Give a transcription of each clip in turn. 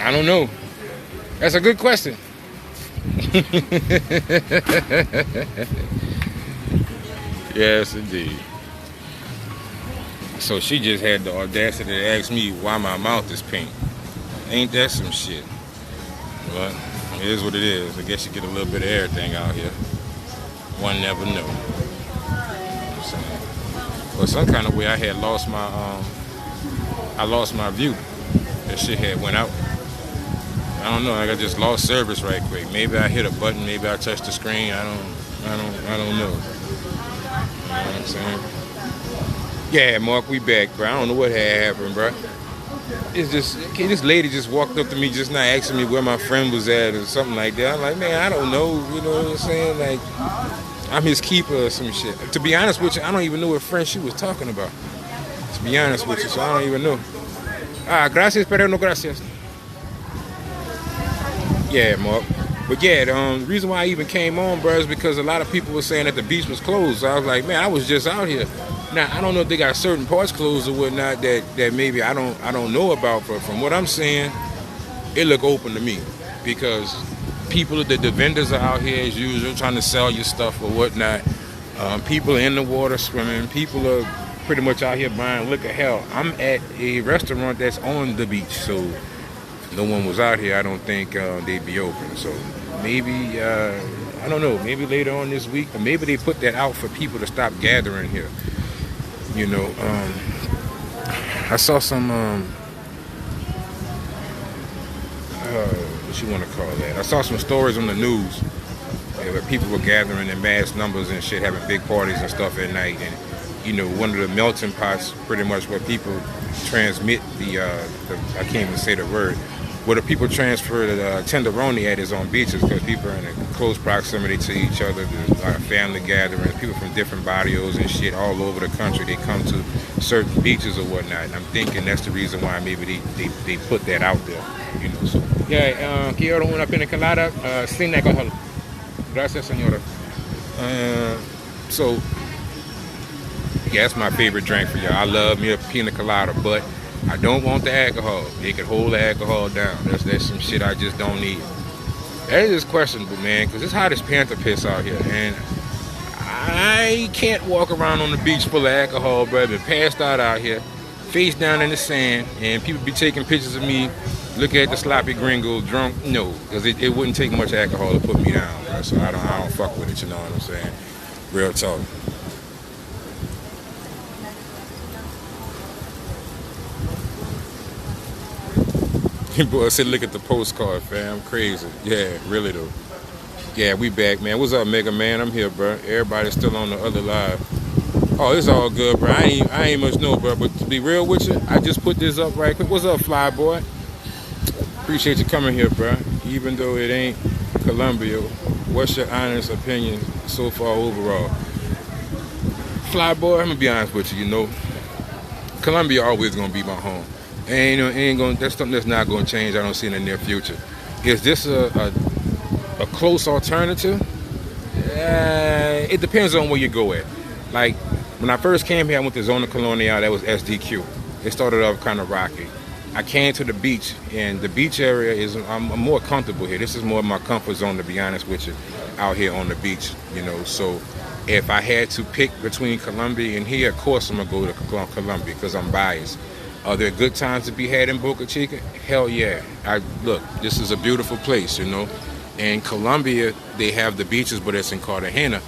I don't know. That's a good question. Yes, indeed. So she just had the audacity to ask me why my mouth is pink. Ain't that some shit? But it is what it is. I guess you get a little bit of everything out here. One never know. But some kind of way I had lost my view. That shit had went out. I don't know. Like I just lost service right quick. Maybe I hit a button. Maybe I touched the screen. I don't know. You know what I'm saying? Yeah, Mark, we back, bro. I don't know what had happened, bro. It's just, this lady just walked up to me just now asking me where my friend was at or something like that. I'm like, man, I don't know. You know what I'm saying? Like, I'm his keeper or some shit. To be honest with you, I don't even know what friend she was talking about. To be honest with you, so I don't even know. Gracias, pero no gracias. Yeah, Mark. But yeah, the reason why I even came on, bro, is because a lot of people were saying that the beach was closed. So I was like, man, I was just out here. Now, I don't know if they got certain parts closed or whatnot that maybe I don't know about, but from what I'm saying, it look open to me. Because people, the vendors are out here as usual trying to sell you stuff or whatnot. People are in the water swimming. People are pretty much out here buying liquor. Hell, I'm at a restaurant that's on the beach, so if no one was out here, I don't think they'd be open. So maybe, I don't know, maybe later on this week, or maybe they put that out for people to stop gathering here. You know, I saw some, what you want to call that? I saw some stories on the news where people were gathering in mass numbers and shit, having big parties and stuff at night. And, you know, one of the melting pots, pretty much where people transmit the I can't even say the word, where the people transfer the tenderoni at is on beaches, because people are in a close proximity to each other. There's family gatherings, people from different barrios and shit all over the country. They come to certain beaches or whatnot. And I'm thinking that's the reason why maybe they put that out there. You know, so. Yeah, quiero una pina colada sin alcohol. Gracias, señora. So, yeah, that's my favorite drink for y'all. I love me a pina colada, but I don't want the alcohol. They could hold the alcohol down. That's some shit I just don't need. That is questionable, man, because it's hot as panther piss out here, and I can't walk around on the beach full of alcohol, brother, passed out here, face down in the sand, and people be taking pictures of me, looking at the sloppy gringo drunk. No, because it wouldn't take much alcohol to put me down, bro, so I don't fuck with it, you know what I'm saying? Real talk. Boy, I said, look at the postcard, fam. Crazy. Yeah, really though. Yeah, we back, man. What's up, Mega Man? I'm here, bro. Everybody's still on the other live. Oh, it's all good, bro. I ain't much know, bro. But to be real with you, I just put this up right quick. What's up, Fly Boy? Appreciate you coming here, bro. Even though it ain't Colombia, what's your honest opinion so far overall? Fly Boy, I'm gonna be honest with you. You know, Colombia always gonna be my home. And that's something that's not going to change. I don't see in the near future. Is this a close alternative? It depends on where you go at. Like when I first came here, I went to Zona Colonial. That was SDQ. It started off kind of rocky. I came to the beach, and the beach area I'm more comfortable here. This is more of my comfort zone, to be honest with you, out here on the beach. You know, so if I had to pick between Colombia and here, of course I'm gonna go to Colombia because I'm biased. Are there good times to be had in Boca Chica? Hell yeah. Look, this is a beautiful place, you know. In Colombia, they have the beaches, but it's in Cartagena.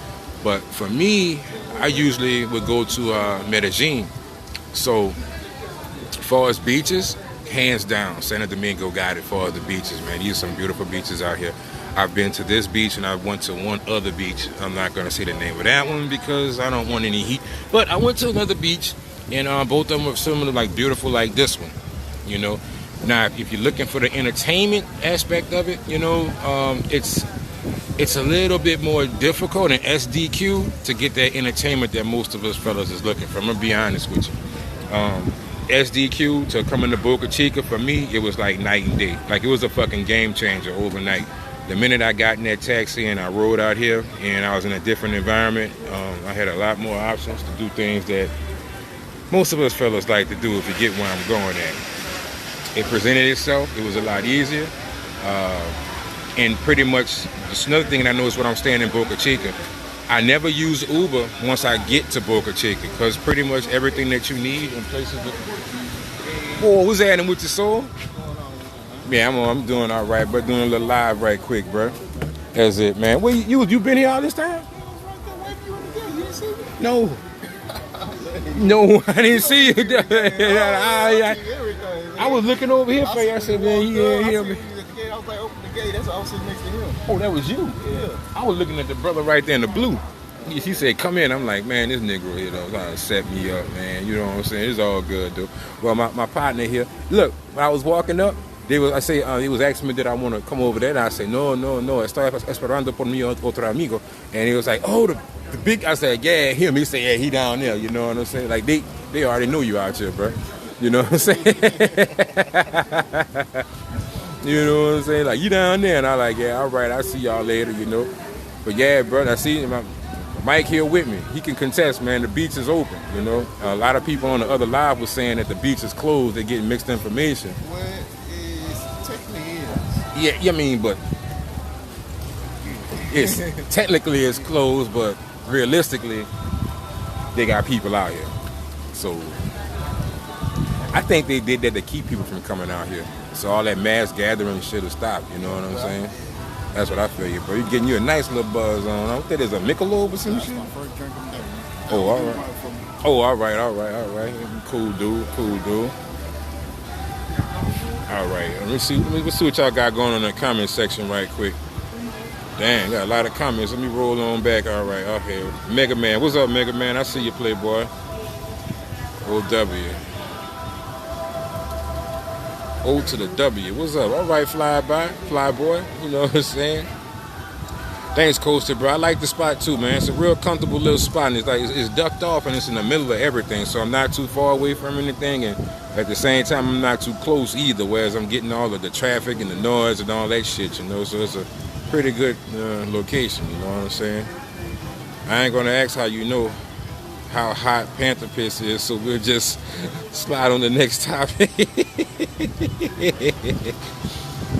But for me, I usually would go to Medellin. So, as far as beaches, hands down, Santo Domingo got it for the beaches, man. These are some beautiful beaches out here. I've been to this beach and I went to one other beach. I'm not going to say the name of that one because I don't want any heat. But I went to another beach. And both of them are similar, like beautiful, like this one, you know. Now, if you're looking for the entertainment aspect of it, you know, it's a little bit more difficult in SDQ to get that entertainment that most of us fellas is looking for. I'm gonna be honest with you. SDQ to come into Boca Chica, for me, it was like night and day. Like it was a fucking game changer overnight. The minute I got in that taxi and I rode out here and I was in a different environment, I had a lot more options to do things that most of us fellas like to do, if you get where I'm going at. It presented itself. It was a lot easier. And pretty much, just another thing that I noticed when I'm staying in Boca Chica, I never use Uber once I get to Boca Chica because pretty much everything that you need in places. Oh, what's happening with your soul? Yeah, I'm doing all right, but doing a little live right quick, bro. That's it, man. Well, you been here all this time? No. No, I didn't see you. I was looking over here for you. I said, man, he ain't here. I was like, open the gate. That's why I was sitting next to him. Oh, that was you? Yeah. I was looking at the brother right there in the blue. He said, come in. I'm like, man, this Negro here, though, trying to set me up, man. You know what I'm saying? It's all good, though. Well, my partner here, look, when I was walking up, he was asking me, did I want to come over there? And I said, no. Estoy esperando por mi otro amigo. And he was like, oh, the big, I said, yeah, him. He said, yeah, he down there. You know what I'm saying? Like, they already know you out here, bro. You know what I'm saying? You know what I'm saying? Like, you down there. And I like, yeah, all right, I'll see y'all later, you know. But yeah, bro, I see Mike here with me. He can contest, man. The beach is open, you know. A lot of people on the other live was saying that the beach is closed. They're getting mixed information. Well, it technically is. Yeah, I mean, but it's technically it's closed, but realistically, they got people out here. So I think they did that to keep people from coming out here. So all that mass gathering should have stopped, you know what I'm saying? That's what I feel you, bro. You're getting you a nice little buzz on. I don't think there's a Michelob or some shit. Oh, all right. Oh, all right. Cool dude. All right. Let me see what y'all got going on in the comment section right quick. Dang, got a lot of comments. Let me roll on back. All right, okay. Mega Man. What's up, Mega Man? I see you, Playboy. OW. O to the W. What's up? All right, fly boy. You know what I'm saying? Thanks, Coaster, bro. I like the spot too, man. It's a real comfortable little spot. And it's ducked off and it's in the middle of everything. So I'm not too far away from anything. And at the same time, I'm not too close either. Whereas I'm getting all of the traffic and the noise and all that shit, you know. So it's a pretty good location, you know what I'm saying? I ain't going to ask how you know how hot Panther Piss is, so we'll just slide on the next topic.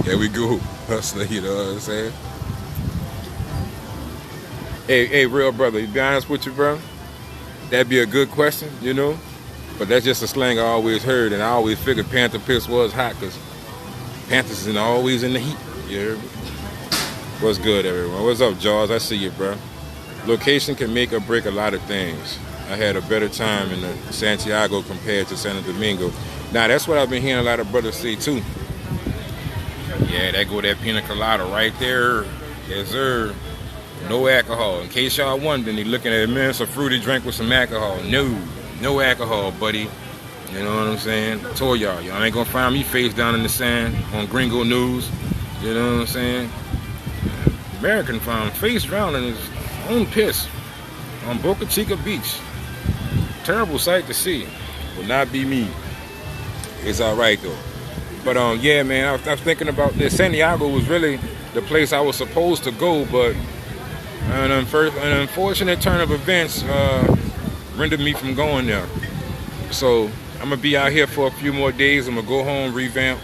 There we go, hustler, you know what I'm saying? Hey, real brother, to be honest with you, bro, that'd be a good question, you know? But that's just a slang I always heard, and I always figured Panther Piss was hot, because Panthers is always in the heat, you hear me? What's good, everyone? What's up, Jaws? I see you, bro. Location can make or break a lot of things. I had a better time in Santiago compared to Santo Domingo. Now, that's what I've been hearing a lot of brothers say, too. Yeah, that go that pina colada right there. Yes, sir. No alcohol. In case y'all wondering, they looking at it, man, it's a fruity drink with some alcohol. No alcohol, buddy. You know what I'm saying? I told y'all ain't gonna find me face down in the sand on Gringo News. You know what I'm saying? American found face drowning in his own piss on Boca Chica Beach. Terrible sight to see. Will not be me. It's all right though. But yeah, man, I was thinking about this. Santiago was really the place I was supposed to go, but an unfortunate turn of events rendered me from going there. So I'm gonna be out here for a few more days. I'm gonna go home, revamp,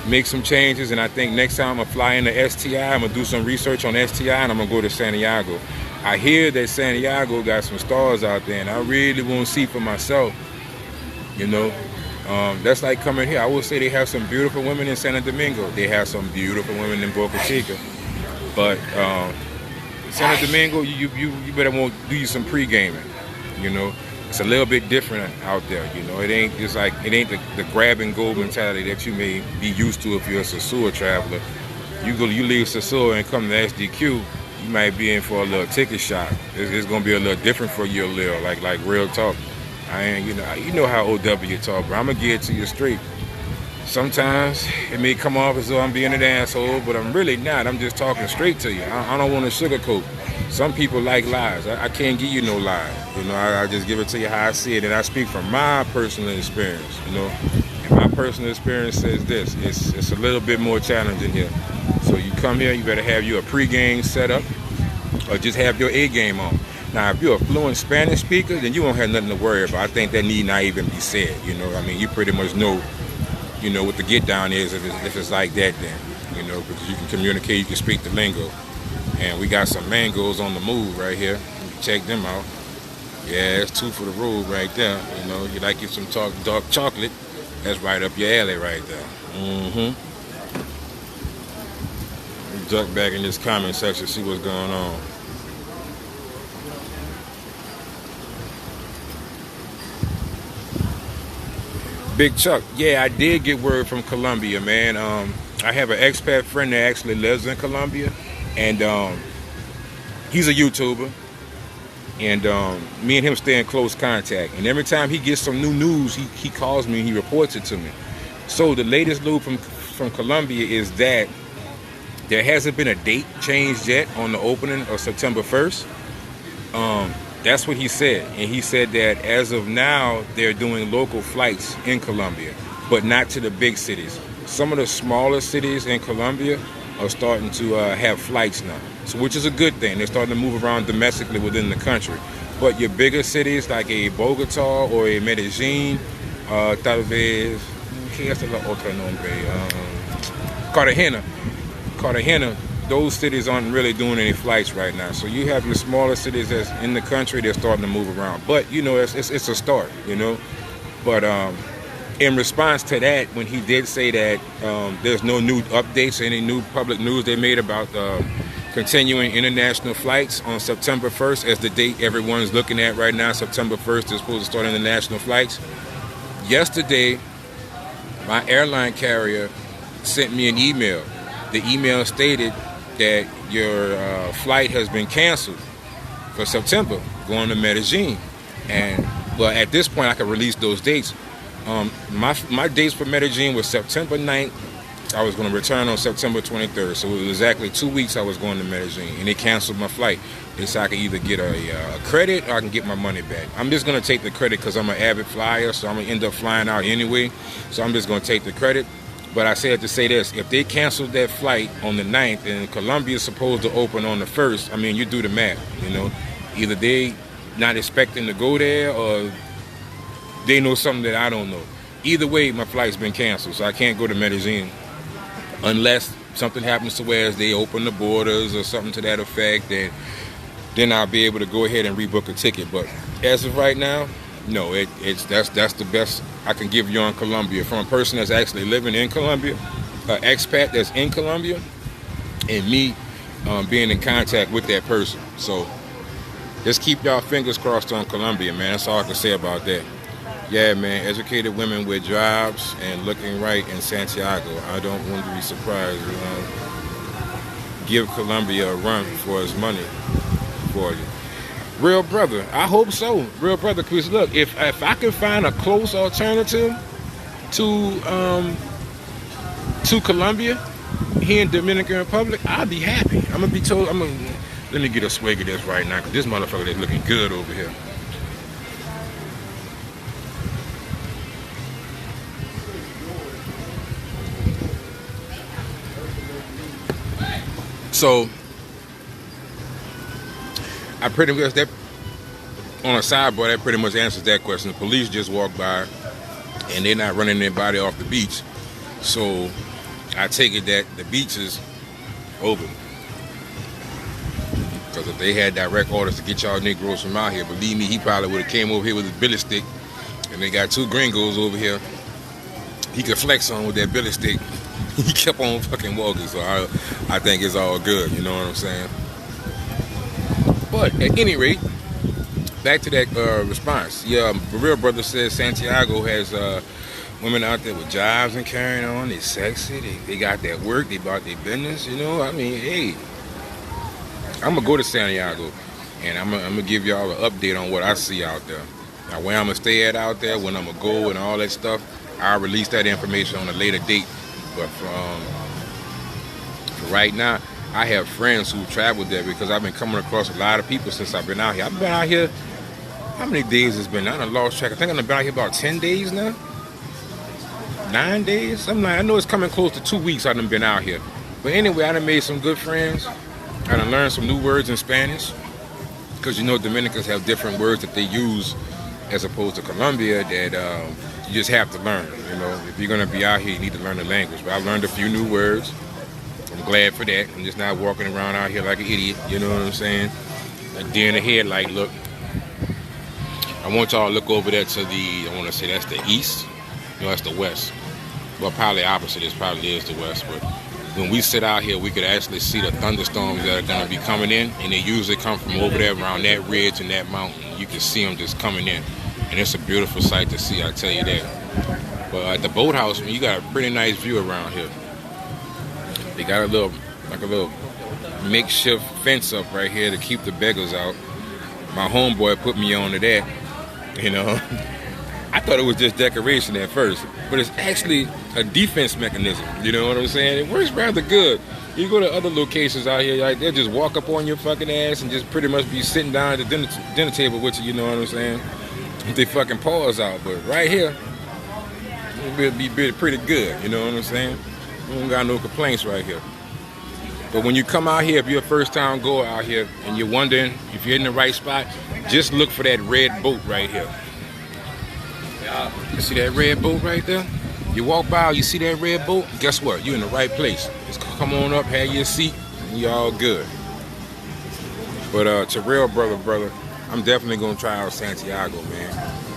make some changes, and I think next time I'm gonna fly into STI. I'm gonna do some research on STI, and I'm gonna go to Santiago. I hear that Santiago got some stars out there, and I really want to see for myself. You know, that's like coming here. I will say they have some beautiful women in Santo Domingo. They have some beautiful women in Boca Chica, but Santo Domingo, you better want to do you some pre-gaming. You know, it's a little bit different out there. You know, it ain't the grab and go mentality that you may be used to if you're a Sosua traveler. You leave Sosua and come to SDQ, you might be in for a little ticket shot. It's gonna be a little different for you, a little like real talk. You know how OW talk, bro. I'm gonna get it to you straight. Sometimes it may come off as though I'm being an asshole, but I'm really not. I'm just talking straight to you. I don't want to sugarcoat. Some people like lies. I can't give you no lie. You know, I just give it to you how I see it, and I speak from my personal experience. You know, and my personal experience says this: it's a little bit more challenging here. So you come here, you better have you a pre-game set up, or just have your A game on. Now, if you're a fluent Spanish speaker, then you won't have nothing to worry about. I think that need not even be said. You know, I mean, you pretty much know you know, what the get down is if it's like that then, you know, because you can communicate, you can speak the lingo. And we got some mangoes on the move right here. You can check them out. Yeah, it's 2 for the road right there. You know, you like you some dark chocolate, that's right up your alley right there. Duck back in this comment section, see what's going on. Big Chuck, yeah, I did get word from Colombia, man. I have an expat friend that actually lives in Colombia, and he's a YouTuber, and me and him stay in close contact. And every time he gets some new news, he calls me and he reports it to me. So the latest news from Colombia is that there hasn't been a date changed yet on the opening of September 1st. That's what he said. And he said that as of now, they're doing local flights in Colombia, but not to the big cities. Some of the smaller cities in Colombia are starting to have flights now, so which is a good thing. They're starting to move around domestically within the country. But your bigger cities like a Bogota or a Medellin, tal vez, ¿qué es el otro nombre? Cartagena, those cities aren't really doing any flights right now. So you have your smaller cities that's in the country, they're starting to move around. But, you know, it's a start, you know. But in response to that, when he did say that there's no new updates, any new public news they made about continuing international flights on September 1st as the date everyone's looking at right now, September 1st is supposed to start international flights. Yesterday, my airline carrier sent me an email. The email stated that your flight has been canceled for September, going to Medellin. But at this point, I can release those dates. My dates for Medellin was September 9th. I was going to return on September 23rd. So it was exactly 2 weeks I was going to Medellin. And they canceled my flight. They said I can either get a credit or I can get my money back. I'm just going to take the credit because I'm an avid flyer. So I'm going to end up flying out anyway. So I'm just going to take the credit. But I said to say this, if they canceled that flight on the 9th and Colombia is supposed to open on the 1st, I mean, you do the math, you know. Either they not expecting to go there or they know something that I don't know. Either way, my flight's been canceled, so I can't go to Medellin unless something happens to where they open the borders or something to that effect, and then I'll be able to go ahead and rebook a ticket. But as of right now, no, that's the best I can give you on Colombia from a person that's actually living in Colombia, an expat that's in Colombia, and me being in contact with that person. So just keep y'all fingers crossed on Colombia, man. That's all I can say about that. Yeah, man, educated women with jobs and looking right in Santiago. I don't want to be surprised. Give Colombia a run for its money for you. Real brother, I hope so. Real brother, because look, if I can find a close alternative to Colombia here in Dominican Republic, I'll be happy. I'm gonna be told. Let me get a swig of this right now, because this motherfucker is looking good over here. So I pretty much, that on a sidebar, that pretty much answers that question. The police just walked by and they're not running anybody off the beach. So I take it that the beach is open. Because if they had direct orders to get y'all Negroes from out here, believe me, he probably would have came over here with his billy stick. And they got 2 gringos over here he could flex on with that billy stick. He kept on fucking walking, so I think it's all good, you know what I'm saying? But at any rate, back to that response. Yeah, the real brother says Santiago has women out there with jobs and carrying on. They're sexy. They got their work. They bought their business. You know, I mean, hey, I'm going to go to Santiago, and I'm going to give y'all an update on what I see out there. Now, where I'm going to stay at out there, when I'm going to go and all that stuff, I'll release that information on a later date. But for right now, I have friends who traveled there because I've been coming across a lot of people since I've been out here. I've been out here, how many days it's been? I done lost track. I think I've been out here about 10 days now. 9 days? Something like, I know it's coming close to 2 weeks I've been out here. But anyway, I done made some good friends. I done learned some new words in Spanish. Because you know Dominicans have different words that they use as opposed to Colombia that you just have to learn. You know, if you're gonna be out here, you need to learn the language. But I learned a few new words. I'm glad for that. I'm just not walking around out here like an idiot. You know what I'm saying? A deer in the headlight look. I want y'all to look over there to the, I want to say that's the east. No, that's the west. Well, probably opposite. It probably is the west. But when we sit out here, we could actually see the thunderstorms that are going to be coming in. And they usually come from over there around that ridge and that mountain. You can see them just coming in. And it's a beautiful sight to see, I tell you that. But at the boathouse, you got a pretty nice view around here. They got a little makeshift fence up right here to keep the beggars out. My homeboy put me on to that, you know. I thought it was just decoration at first, but it's actually a defense mechanism, you know what I'm saying? It works rather good. You go to other locations out here, like they'll just walk up on your fucking ass and just pretty much be sitting down at the dinner table with you, you know what I'm saying? With their fucking paws out, but right here, it'll be pretty good, you know what I'm saying? We don't got no complaints right here. But when you come out here, if you're a first time goer out here and you're wondering if you're in the right spot, just look for that red boat right here. You see that red boat right there? You walk by, you see that red boat, guess what? You're in the right place. Just come on up, have your seat, and you're all good. But to real brother, I'm definitely gonna try out Santiago, man.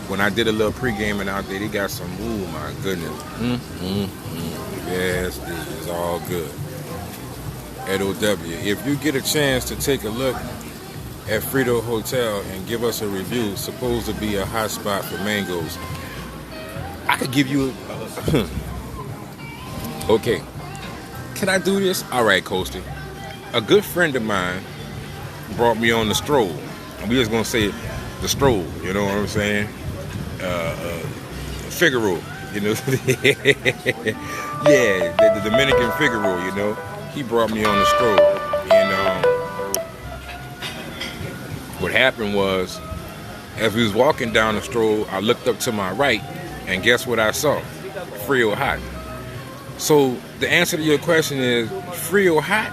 When I did a little pre-gaming out there, they got some, ooh my goodness. Yes, it's all good. At OW. If you get a chance to take a look at Frito Hotel and give us a review, supposed to be a hot spot for mangoes, I could give you okay. Can I do this? All right, Coasty. A good friend of mine brought me on the stroll. And we just gonna say the stroll, you know what I'm saying? Figaro, you know. Yeah, the Dominican Figaro, you know. He brought me on the stroll. And what happened was, as we was walking down the stroll, I looked up to my right, and guess what I saw? Frio Hot. So the answer to your question is, Frio Hot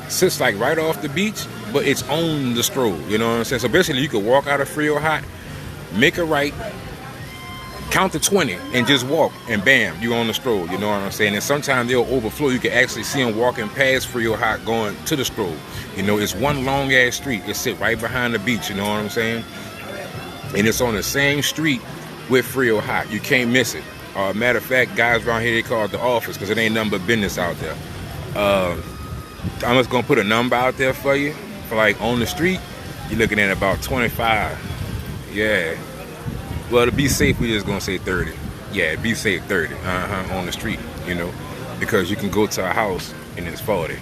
sits like right off the beach, but it's on the stroll, you know what I'm saying? So basically you could walk out of Frio Hot, make a right, count to 20 and just walk, and bam, you on the stroll, you know what I'm saying? And sometimes they'll overflow. You can actually see them walking past Frio Hot going to the stroll. You know, it's one long ass street. It sit right behind the beach, you know what I'm saying? And it's on the same street with Frio Hot. You can't miss it. Matter of fact, guys around here, they call it the office because it ain't nothing but business out there. I'm just gonna put a number out there for you. For like on the street, you're looking at about 25. Yeah. Well, to be safe, we're just gonna say 30. Yeah, be safe, 30. On the street, you know, because you can go to a house and it's 40.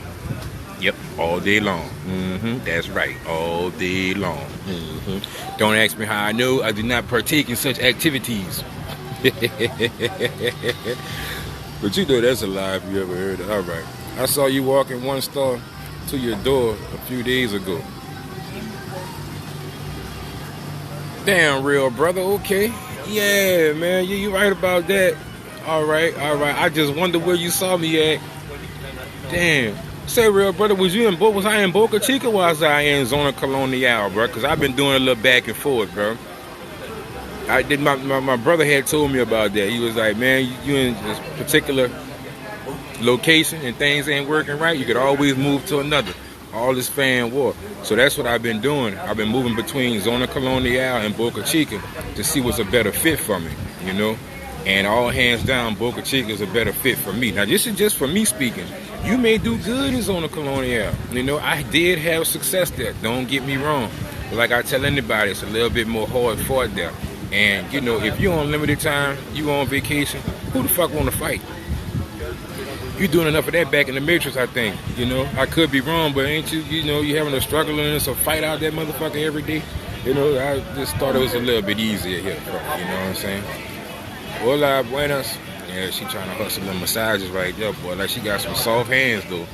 Yep, all day long. That's right, all day long. Don't ask me how I know. I do not partake in such activities. But you know that's a lie if you ever heard it. All right. I saw you walking one star to your door a few days ago. Damn, real brother. Okay. Yeah, man. You right about that. All right. I just wonder where you saw me at. Damn. Say, real brother, was I in Boca Chica or was I in Zona Colonial, bro? Because I've been doing a little back and forth, bro. I did. My brother had told me about that. He was like, man, you in this particular location and things ain't working right, you could always move to another. All this fan war. So that's what I've been doing. I've been moving between Zona Colonial and Boca Chica to see what's a better fit for me, you know? And all hands down, Boca Chica is a better fit for me. Now, this is just for me speaking. You may do good in Zona Colonial. You know, I did have success there. Don't get me wrong. But like I tell anybody, it's a little bit more hard fought there. And, you know, if you're on limited time, you on vacation, who the fuck want to fight? You doing enough of that back in the Matrix, I think. You know, I could be wrong, but ain't you know, you having a struggle and it's a fight out that motherfucker every day. You know, I just thought it was a little bit easier here, you know what I'm saying? Hola, buenas. Yeah, she trying to hustle them massages right there, boy. Like, she got some soft hands, though.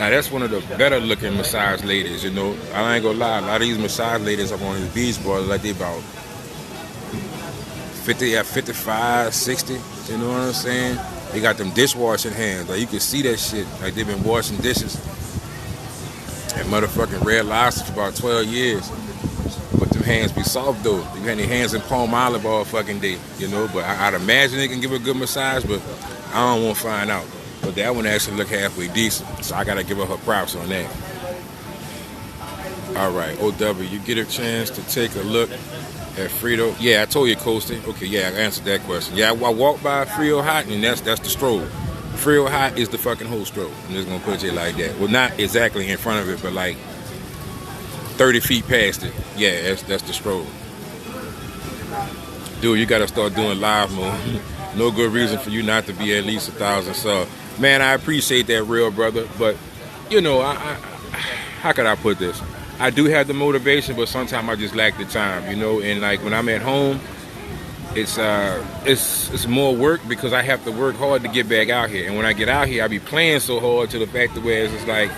Now, that's one of the better looking massage ladies, you know. I ain't gonna lie, a lot of these massage ladies up on these beach, boy, like they about 50, 55, 60, you know what I'm saying? They got them dishwashing hands. Like, you can see that shit. Like, they've been washing dishes and motherfucking Red Lobster for about 12 years. But them hands be soft though. You had your hands in palm olive all fucking day, you know. But I'd imagine it can give a good massage, but I don't want to find out. But that one actually look halfway decent, so I gotta give her props on that. All right, OW, you get a chance to take a look at Frito. Yeah, I told you coasting. Okay, yeah, I answered that question. Yeah, I walked by Frio Hot, and that's the stroll. Frio Hot is the fucking whole stroll. I'm just gonna put it like that. Well, not exactly in front of it, but like 30 feet past it. Yeah, that's the stroll. Dude, you gotta start doing live mode. No good reason for you not to be at least 1,000 subs. Man, I appreciate that, real brother. But you know, I how could I put this? I do have the motivation, but sometimes I just lack the time, you know. And like when I'm at home, it's more work because I have to work hard to get back out here. And when I get out here, I be playing so hard to the fact that where it's like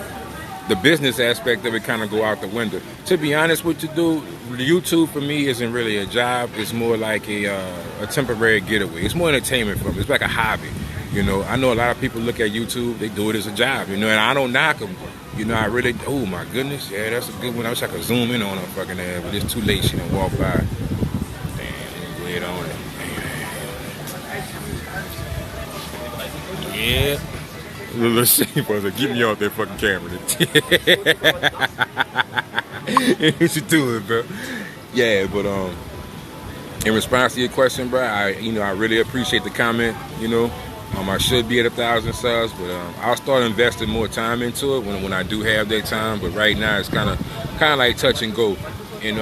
the business aspect of it kind of go out the window. To be honest with you, dude, YouTube for me isn't really a job. It's more like a temporary getaway. It's more entertainment for me. It's like a hobby, you know. I know a lot of people look at YouTube, they do it as a job, you know, and I don't knock them. You know, I really, oh my goodness, yeah, that's a good one. I wish I could zoom in on her fucking ass, but it's too late. She done walk by. Damn, go ahead on it. Yeah. Let's see, brother. Get me off that fucking camera. What you doing, bro? Yeah, but in response to your question, bro, I really appreciate the comment. You know, I should be at 1,000 subs, but I'll start investing more time into it when I do have that time. But right now, it's kind of like touch and go. And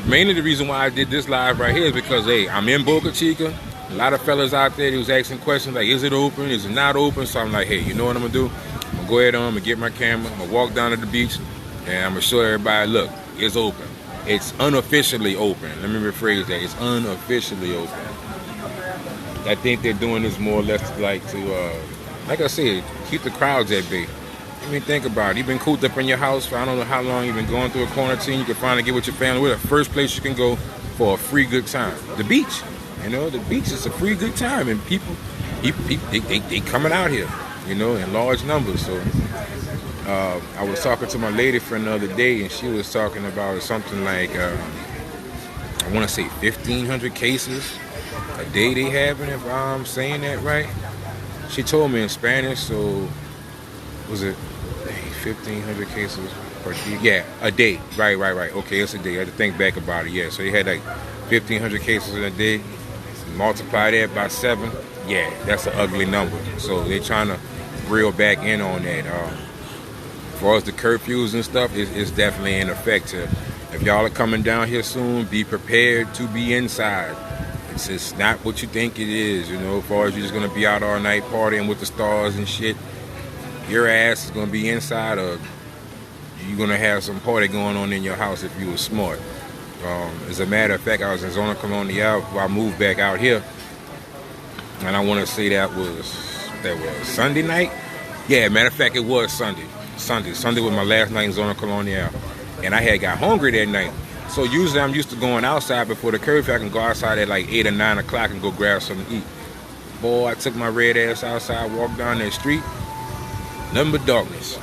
mainly the reason why I did this live right here is because hey, I'm in Boca Chica. A lot of fellas out there, they was asking questions like, is it open? Is it not open? So I'm like, hey, you know what I'm gonna do? I'm gonna go ahead on, I'm gonna get my camera, I'm gonna walk down to the beach, and I'm gonna show everybody, look, it's open. It's unofficially open. Let me rephrase that. It's unofficially open. I think they're doing this more or less like to, like I said, keep the crowds at bay. I mean, think about it. You've been cooped up in your house for I don't know how long. You've been going through a quarantine. You can finally get with your family. Where's the first place you can go for a free good time? The beach. You know, the beach is a free good time, and people they coming out here, you know, in large numbers. So I was talking to my lady friend the other day, and she was talking about something like I want to say 1,500 cases a day they having, if I'm saying that right. She told me in Spanish, so was it 1,500 cases per day? Yeah, a day. Right. Okay, it's a day. I had to think back about it. Yeah, so they had like 1,500 cases in a day. Multiply that by 7, yeah, that's an ugly number. So they're trying to reel back in on that. As far as the curfews and stuff, it's definitely in effect. If y'all are coming down here soon, be prepared to be inside. It's just not what you think it is, you know. As far as you're just gonna be out all night partying with the stars and shit, your ass is gonna be inside, or you're gonna have some party going on in your house if you were smart. As a matter of fact, I was in Zona Colonial before I moved back out here, and I want to say that was Sunday night. Yeah, matter of fact, it was Sunday was my last night in Zona Colonial, and I had got hungry that night. So usually I'm used to going outside before the curfew. I can go outside at like 8 or 9 o'clock and go grab something to eat. Boy, I took my red ass outside, walked down that street, nothing but darkness.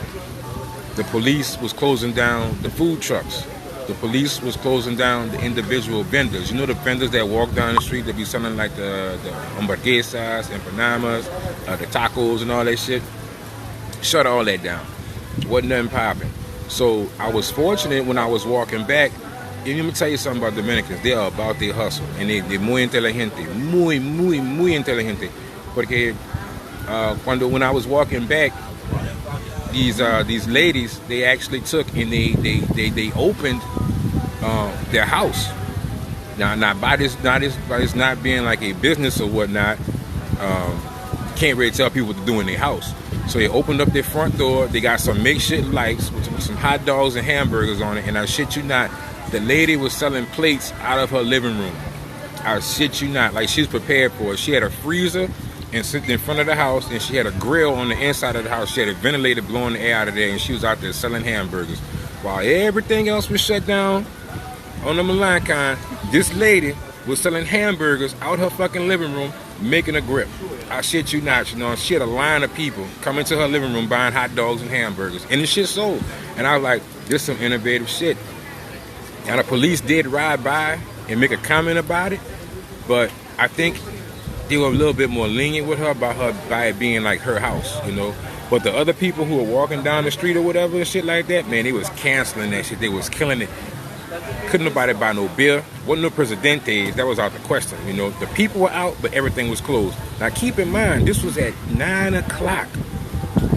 The police was closing down the food trucks. The police was closing down the individual vendors. You know, the vendors that walk down the street that be selling like the hamburguesas, empanadas, the tacos and all that shit. Shut all that down. Wasn't nothing popping. So I was fortunate when I was walking back. And let me tell you something about Dominicans. They are about their hustle. And they're muy inteligente. Muy inteligente. Porque when I was walking back, these ladies, they actually took and they opened their house. Now by this not being like a business or whatnot, can't really tell people what to do in their house. So they opened up their front door. They got some makeshift lights with some hot dogs and hamburgers on it. And I shit you not, the lady was selling plates out of her living room. I shit you not, like she's prepared for it. She had a freezer and sitting in front of the house, and she had a grill on the inside of the house. She had a ventilator blowing the air out of there, and she was out there selling hamburgers. While everything else was shut down on the Milan kind, this lady was selling hamburgers out her fucking living room, making a grip. I shit you not, you know, she had a line of people coming to her living room buying hot dogs and hamburgers, and the shit sold. And I was like, this is some innovative shit. Now the police did ride by and make a comment about it, but I think they were a little bit more lenient with her by it being like her house, you know. But the other people who were walking down the street or whatever and shit like that, man, they was canceling that shit. They was killing it. Couldn't nobody buy no beer. Wasn't no Presidentes. That was out the question, you know. The people were out, but everything was closed. Now keep in mind, this was at 9 o'clock.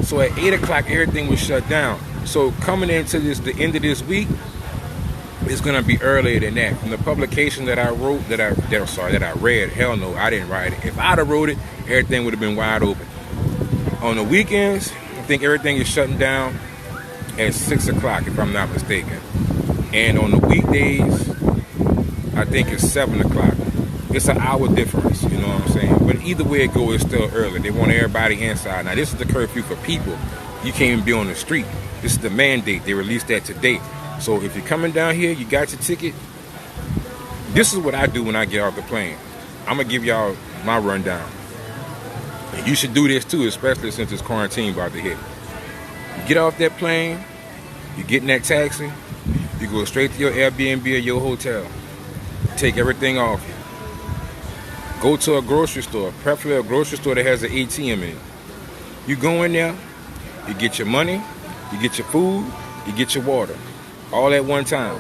So at 8 o'clock, everything was shut down. So coming into the end of this week, it's gonna be earlier than that. From the publication that I wrote, that I read, hell no, I didn't write it. If I'd have wrote it, everything would have been wide open. On the weekends, I think everything is shutting down at 6 o'clock, if I'm not mistaken. And on the weekdays, I think it's 7 o'clock. It's an hour difference, you know what I'm saying? But either way it goes, it's still early. They want everybody inside. Now, this is the curfew for people. You can't even be on the street. This is the mandate. They released that today. So if you're coming down here, you got your ticket. This is what I do when I get off the plane. I'm going to give y'all my rundown. And you should do this too, especially since it's quarantine about to hit. You get off that plane, you get in that taxi, you go straight to your Airbnb or your hotel. Take everything off. Go to a grocery store, preferably a grocery store that has an ATM in it. You go in there, you get your money, you get your food, you get your water. All at one time.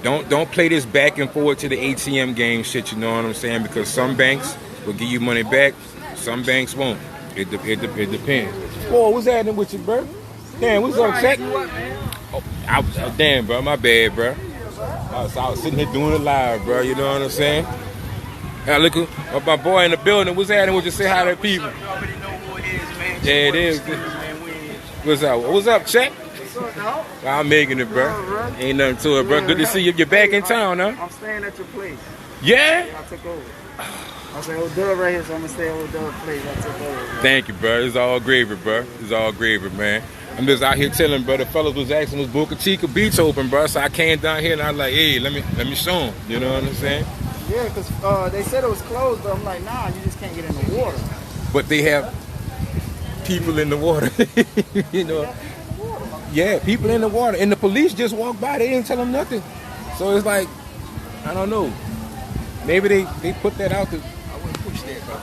Don't play this back and forward to the ATM game shit, you know what I'm saying? Because some banks will give you money back, some banks won't. It depends. Whoa, what's happening with you, bro? Damn, what's up, check? Oh, damn, bro, my bad, bro. I was sitting here doing it live, bro, you know what I'm saying? Now look at my boy in the building. What's happening with you? Say hi to the people. You already know who it is, man. Yeah, it is. What's up? What's up, check? What's up, dog? I'm making it, bro. Ain't nothing to it, bro. Good to see you. You're back in town, huh? I'm staying at your place. Yeah? I took over. I said, old Dub right here, so I'm going to stay at old Dub's place. I took over. Bro. Thank you, bro. It's all gravy, bro. It's all gravy, man. I'm just out here telling, bro. The fellas was asking, was Boca Chica Beach open, bro? So I came down here and I was like, hey, let me show them. You know what I'm saying? Yeah, because they said it was closed, but I'm like, nah, you just can't get in the water. But they have people in the water, you know. Yeah, people in the water. And the police just walked by. They didn't tell them nothing. So it's like, I don't know. Maybe they put that out there. I wouldn't push that, bro.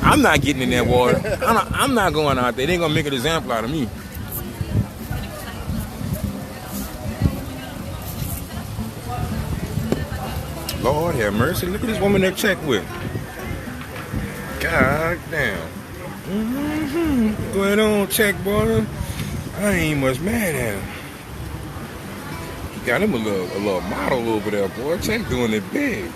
I'm not getting in that water. I'm not going out there. They ain't going to make an example out of me. Lord have mercy. Look at this woman that checked with. God damn. Go ahead on, check, boy. I ain't much mad at him. Got him a little model over there, boy. Check doing it big.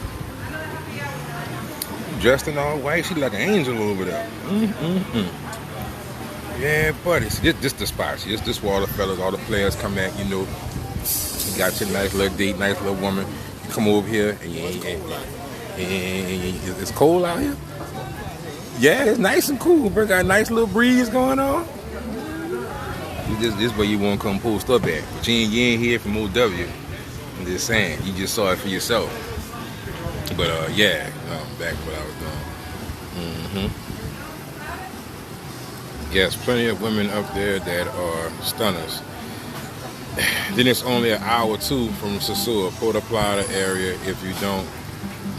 Dressed in all white, she like an angel over there. Yeah, buddy. This the spot. This where all the fellas, all the players come at, you know. You got your nice little date, nice little woman. You come over here and it's cold out here. Yeah, it's nice and cool, bro. Got a nice little breeze going on. This where you want to come post up at. But you ain't here from OW. I'm just saying. You just saw it for yourself. But yeah, back to what I was doing. Yes, plenty of women up there that are stunners. Then it's only an hour or two from Sosua, Puerto Plata area, if you don't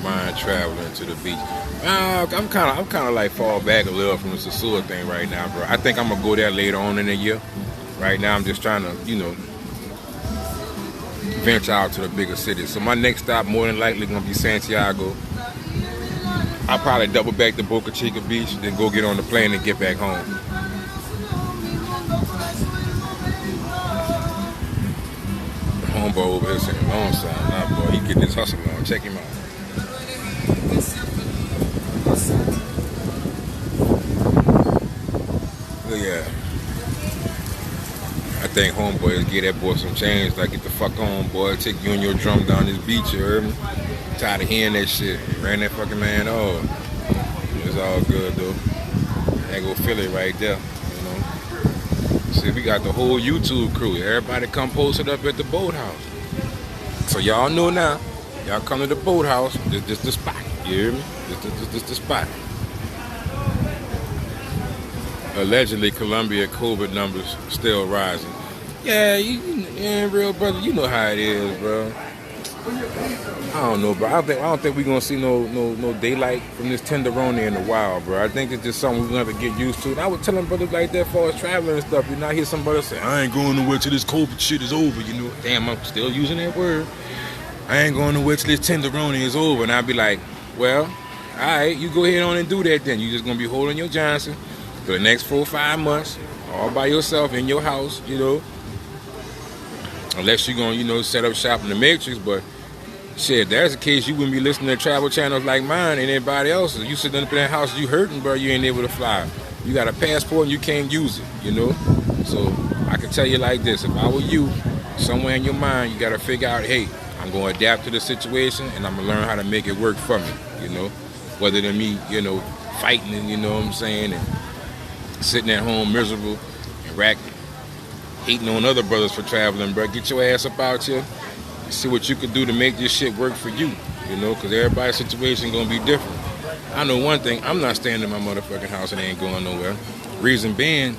mind traveling to the beach. I'm kind of like fall back a little from the Sosua thing right now, bro. I think I'm gonna go there later on in the year. Right now, I'm just trying to, you know, venture out to the bigger cities. So my next stop, more than likely, gonna be Santiago. I'll probably double back to Boca Chica Beach, then go get on the plane and get back home. Homeboy over here saying long sound. Nah, boy, he getting his hustle on. Check him out. Look at that. I think homeboys get that boy some change. Like, get the fuck on, boy. Take you and your drum down this beach, you heard me? Tired of hearing that shit. Ran that fucking man off. It's all good, though. Ain't go feel it right there, you know? See, we got the whole YouTube crew. Everybody come posted up at the boathouse. So y'all know now. Y'all come to the boathouse. This the spot. You hear me? This the spot. Allegedly, Colombia COVID numbers still rising. Yeah, real brother, you know how it is, bro. I don't know, bro. I don't think we're gonna see no daylight from this tenderoni in a while, bro. I think it's just something we're gonna have to get used to. And I was telling brothers like that for us traveling and stuff. You know, I hear some brothers say, I ain't going nowhere till this COVID shit is over, you know. Damn, I'm still using that word. I ain't going nowhere till this tenderoni is over. And I'd be like, well, alright, you go ahead on and do that then. You just gonna be holding your Johnson for the next 4 or 5 months, all by yourself in your house, you know. Unless you're gonna, you know, set up shop in the Matrix, but shit, if that's the case, you wouldn't be listening to travel channels like mine and everybody else's. You sitting up in that house, you hurting, bro, you ain't able to fly. You got a passport and you can't use it, you know? So I can tell you like this, if I were you, somewhere in your mind, you gotta figure out, hey, I'm gonna adapt to the situation and I'm gonna learn how to make it work for me, you know? Whether than me, you know, fighting and, you know what I'm saying, and sitting at home miserable and hating on other brothers for traveling, bro. Get your ass up out here. See what you can do to make this shit work for you, you know, because everybody's situation gonna be different. I know one thing, I'm not staying in my motherfucking house and ain't going nowhere. Reason being,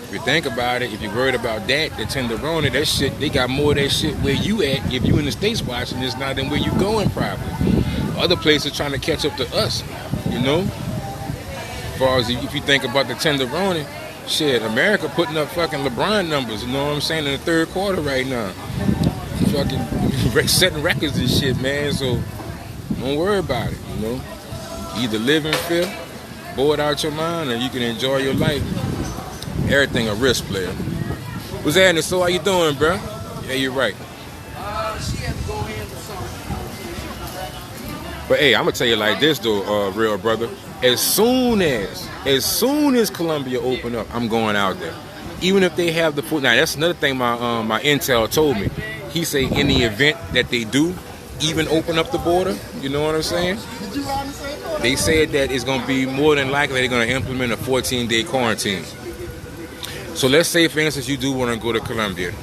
if you think about it, if you're worried about that, the tenderoni, that shit, they got more of that shit where you at, if you in the States watching this now than where you going probably. Other places trying to catch up to us, you know? As far as if you think about the tenderoni, shit, America putting up fucking LeBron numbers, you know what I'm saying, in the third quarter right now. Fucking setting records and shit, man, so don't worry about it, you know. Either live in fear, bored out your mind, or you can enjoy your life. Everything a risk, player. What's happening? So how you doing, bro? Yeah, you're right. She had to go in or something. But hey, I'm gonna tell you like this though, real brother. As soon as Colombia open up, I'm going out there. Even if they have the food. Now that's another thing my intel told me. He say in the event that they do even open up the border, you know what I'm saying? They said that it's gonna be more than likely they're gonna implement a 14-day quarantine. So let's say, for instance, you do want to go to Colombia.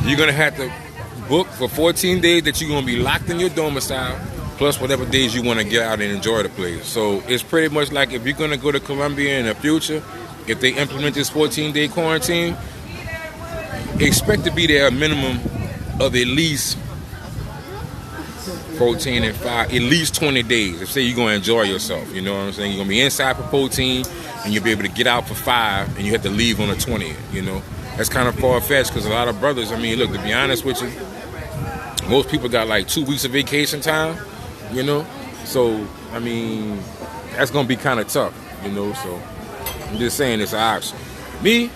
You're gonna have to book for 14 days that you're gonna be locked in your domicile, plus whatever days you want to get out and enjoy the place. So it's pretty much like if you're gonna go to Colombia in the future, if they implement this 14-day quarantine, expect to be there a minimum of at least 14 and 5, at least 20 days. If say you're gonna enjoy yourself, you know what I'm saying? You're gonna be inside for 14 and you'll be able to get out for 5 and you have to leave on the 20th, you know? That's kind of far-fetched because a lot of brothers, I mean, look, to be honest with you, most people got like 2 weeks of vacation time, you know? So, I mean, that's gonna be kind of tough, you know? So, I'm just saying it's an option. Me,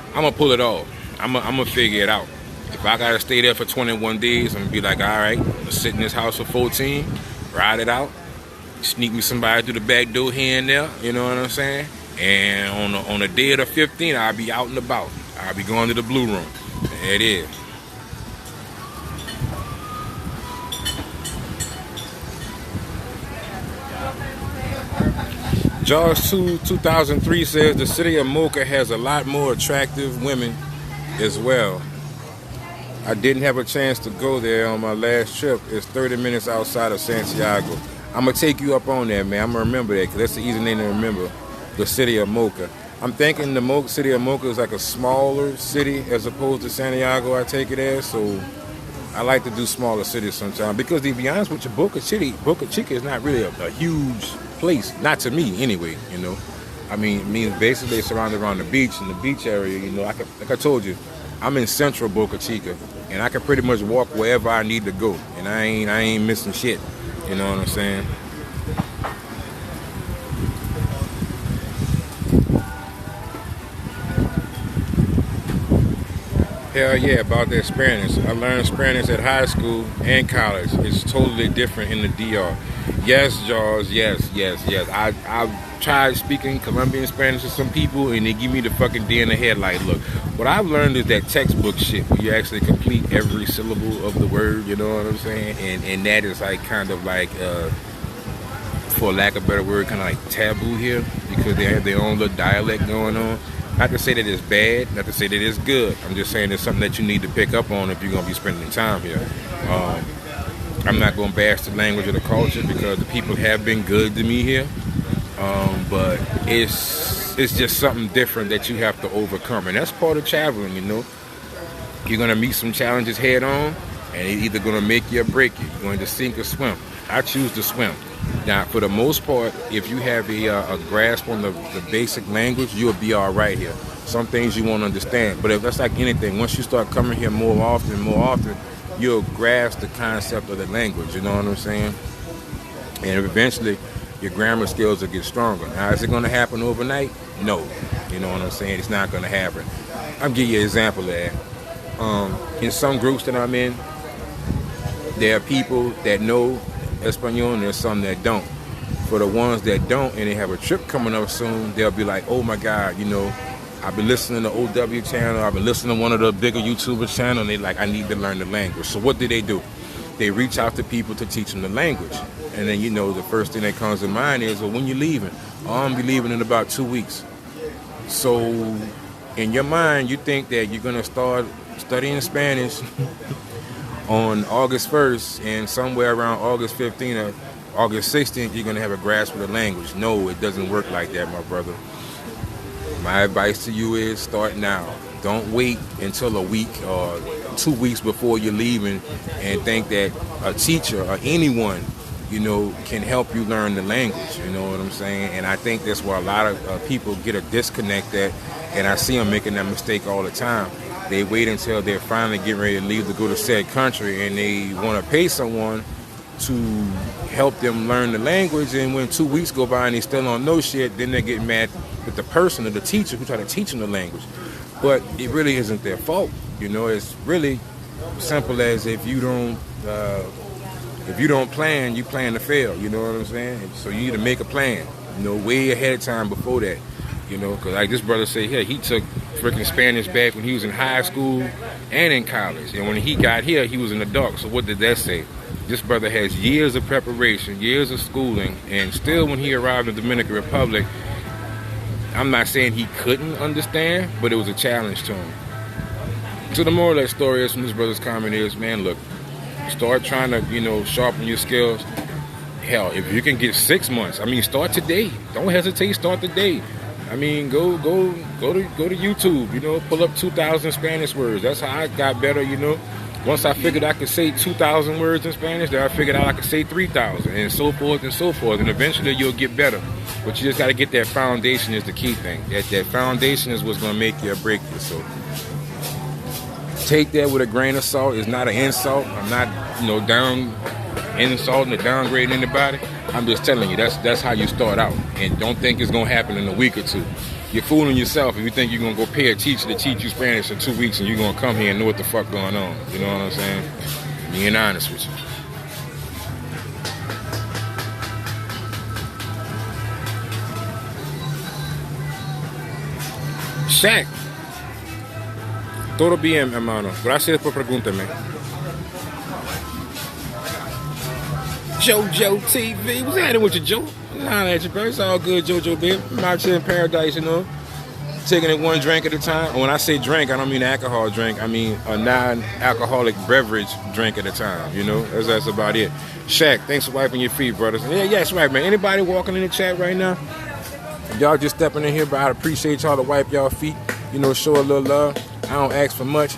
I'm gonna pull it off. I'm gonna figure it out. If I gotta stay there for 21 days, I'm gonna be like, all right, I'm gonna sit in this house for 14, ride it out, sneak me somebody through the back door here and there, you know what I'm saying? And on the day of the 15th, I'll be out and about. I'll be going to the blue room. There it is. Jaws 2003 says the city of Mocha has a lot more attractive women as well. I didn't have a chance to go there on my last trip. It's 30 minutes outside of Santiago. I'm going to take you up on that, man. I'm going to remember that because that's the easy name to remember. The city of Mocha. I'm thinking the city of Mocha is like a smaller city as opposed to Santiago, I take it as. So I like to do smaller cities sometimes because to be honest with you, Boca Chica is not really a huge place. Not to me anyway, you know. I mean basically surrounded around the beach and the beach area, you know. Like I told you, I'm in central Boca Chica and I can pretty much walk wherever I need to go. And I ain't missing shit. You know what I'm saying? Hell yeah, about that Spanish. I learned Spanish at high school and college. It's totally different in the DR. Yes, Jaws, yes. I've tried speaking Colombian Spanish to some people and they give me the fucking deer in the headlight look. What I've learned is that textbook shit where you actually complete every syllable of the word, you know what I'm saying? And that is like kind of like, for lack of a better word, kind of like taboo here because they have their own little dialect going on. Not to say that it's bad, not to say that it's good. I'm just saying it's something that you need to pick up on if you're going to be spending time here. I'm not going to bash the language or the culture because the people have been good to me here. But it's just something different that you have to overcome. And that's part of traveling, you know. You're going to meet some challenges head on and it's either going to make you or break you. You're going to sink or swim. I choose to swim. Now, for the most part, if you have a grasp on the basic language, you'll be all right here. Some things you won't understand, but if that's like anything, once you start coming here more often, you'll grasp the concept of the language. You know what I'm saying? And eventually, your grammar skills will get stronger. Now, is it going to happen overnight? No. You know what I'm saying? It's not going to happen. I'll give you an example of that. In some groups that I'm in, there are people that know Espanol and there's some that don't. For the ones that don't and they have a trip coming up soon, they'll be like, oh my God, you know, I've been listening to OW channel, I've been listening to one of the bigger YouTuber channel, and they like, I need to learn the language. So what do? They reach out to people to teach them the language. And then, you know, the first thing that comes to mind is, well, when you leaving? Oh, I'm going to be leaving in about 2 weeks. So in your mind, you think that you're going to start studying Spanish on August 1st, and somewhere around August 15th or August 16th, you're going to have a grasp of the language. No, it doesn't work like that, my brother. My advice to you is start now. Don't wait until a week or 2 weeks before you're leaving and think that a teacher or anyone, you know, can help you learn the language. You know what I'm saying? And I think that's where a lot of people get a disconnect at, and I see them making that mistake all the time. They wait until they're finally getting ready to leave to go to said country, and they want to pay someone to help them learn the language, and when 2 weeks go by and they still don't know shit, then they get mad with the person or the teacher who tried to teach them the language. But it really isn't their fault. You know, it's really simple as if you don't plan, you plan to fail. You know what I'm saying? So you need to make a plan, you know, way ahead of time before that. You know, because like this brother said here, he took freaking Spanish back when he was in high school and in college. And when he got here, he was in the dark. So what did that say? This brother has years of preparation, years of schooling, and still when he arrived in the Dominican Republic, I'm not saying he couldn't understand, but it was a challenge to him. So the moral of that story is from this brother's comment is, man, look, start trying to, you know, sharpen your skills. Hell, if you can get 6 months, I mean, start today. Don't hesitate, start today. I mean, go to YouTube, you know, pull up 2,000 Spanish words. That's how I got better, you know. Once I figured I could say 2,000 words in Spanish, then I figured out I could say 3,000, and so forth and so forth. And eventually you'll get better. But you just got to get that foundation is the key thing. That foundation is what's going to make you or break you. So take that with a grain of salt. It's not an insult. I'm not, you know, insulting or downgrading anybody. I'm just telling you, that's how you start out. And don't think it's going to happen in a week or two. You're fooling yourself if you think you're going to go pay a teacher to teach you Spanish for 2 weeks and you're going to come here and know what the fuck going on. You know what I'm saying? Being honest with you. Shaq. Todo bien, hermano. Gracias por preguntarme. JoJo TV. What's happening with you, Joe? Nah, at you, bro. It's all good, JoJo, babe. I'm out here in paradise, you know. Taking it one drink at a time. And when I say drink, I don't mean alcohol drink. I mean a non-alcoholic beverage drink at a time, you know. That's about it. Shaq, thanks for wiping your feet, brothers. Yeah, that's right, man. Anybody walking in the chat right now? If y'all just stepping in here, but I'd appreciate y'all to wipe y'all feet. You know, show a little love. I don't ask for much.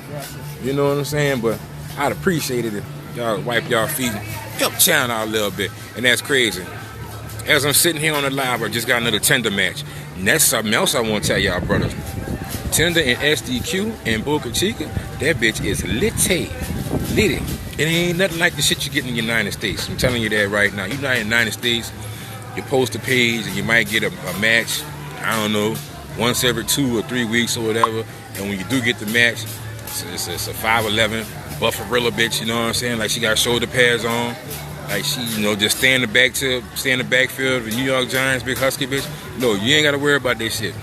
You know what I'm saying? But I'd appreciate it if y'all wipe y'all feet. Help channel out a little bit. And that's crazy. As I'm sitting here on the live, I just got another Tinder match. And that's something else I want to tell y'all, brothers. Tinder and SDQ and Boca Chica, that bitch is litty. It ain't nothing like the shit you get in the United States. I'm telling you that right now. You're not in the United States, you post a page and you might get a match, I don't know, once every 2 or 3 weeks or whatever. And when you do get the match, it's a 5'11" bufferilla bitch, you know what I'm saying? Like she got shoulder pads on. Like she, you know, just stay in the backfield of the New York Giants, big husky bitch. No, you ain't got to worry about that shit.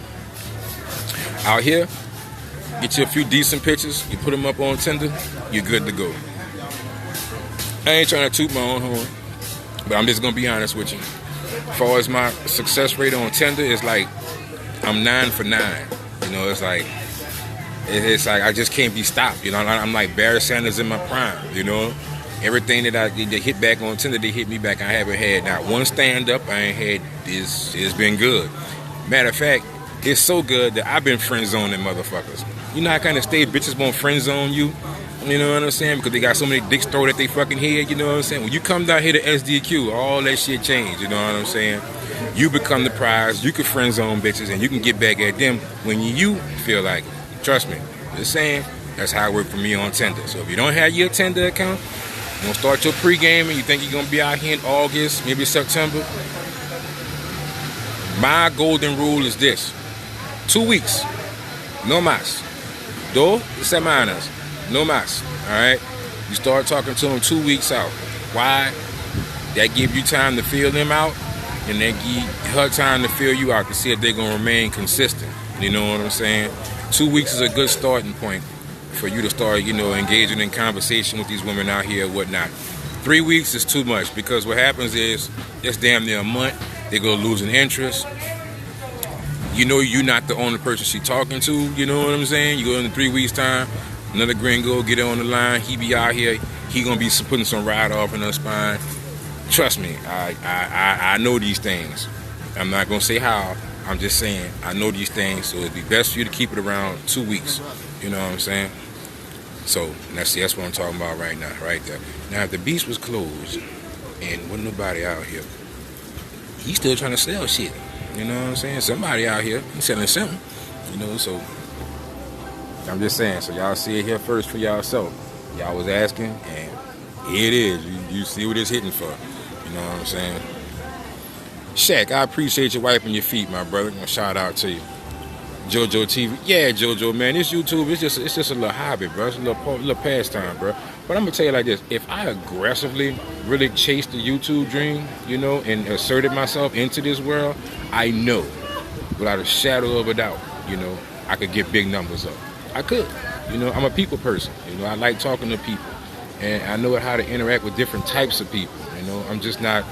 Out here, get you a few decent pictures, you put them up on Tinder, you're good to go. I ain't trying to toot my own horn, but I'm just going to be honest with you. As far as my success rate on Tinder, it's like I'm 9 for 9. You know, it's like I just can't be stopped. You know, I'm like Barry Sanders in my prime, you know. Everything that I did hit back on Tinder, they hit me back. I haven't had not one stand-up I ain't had. It's been good. Matter of fact, it's so good that I've been friend-zoning motherfuckers. You know how kind of state bitches won't friend-zone you? You know what I'm saying? Because they got so many dicks thrown at they fucking head, you know what I'm saying? When you come down here to SDQ, all that shit changed, you know what I'm saying? You become the prize, you can friend zone bitches, and you can get back at them when you feel like it. Trust me, just saying, that's how it worked for me on Tinder. So if you don't have your Tinder account, you're going to start your pre-gaming, you think you're going to be out here in August, maybe September. My golden rule is this: 2 weeks, no más. 2 semanas, no más. All right? You start talking to them 2 weeks out. Why? That give you time to feel them out, and that give her time to feel you out to see if they're going to remain consistent. You know what I'm saying? 2 weeks is a good starting point for you to start, engaging in conversation with these women out here and whatnot. 3 weeks is too much, because what happens is it's damn near a month. They're going to lose an interest. You're not the only person she's talking to. You know what I'm saying? You go in 3 weeks' time, another gringo get on the line. He be out here. He going to be putting some ride off in her spine. Trust me, I know these things. I'm not going to say how. I'm just saying I know these things. So it'd be best for you to keep it around 2 weeks. You know what I'm saying? So that's what I'm talking about right now, right there. Now, if the beach was closed and wasn't nobody out here, he's still trying to sell shit. You know what I'm saying? Somebody out here, he's selling something. So I'm just saying. So y'all see it here first for y'allself. Y'all was asking, and here it is. You see what it's hitting for. You know what I'm saying? Shaq, I appreciate you wiping your feet, my brother. I'm gonna shout out to you. JoJo TV. Yeah, JoJo, man. This YouTube, it's just a little hobby, bro. It's a little pastime, bro. But I'm going to tell you like this. If I aggressively really chased the YouTube dream, and asserted myself into this world, I know, without a shadow of a doubt, I could get big numbers up. I could. I'm a people person. I like talking to people. And I know how to interact with different types of people. I'm just not,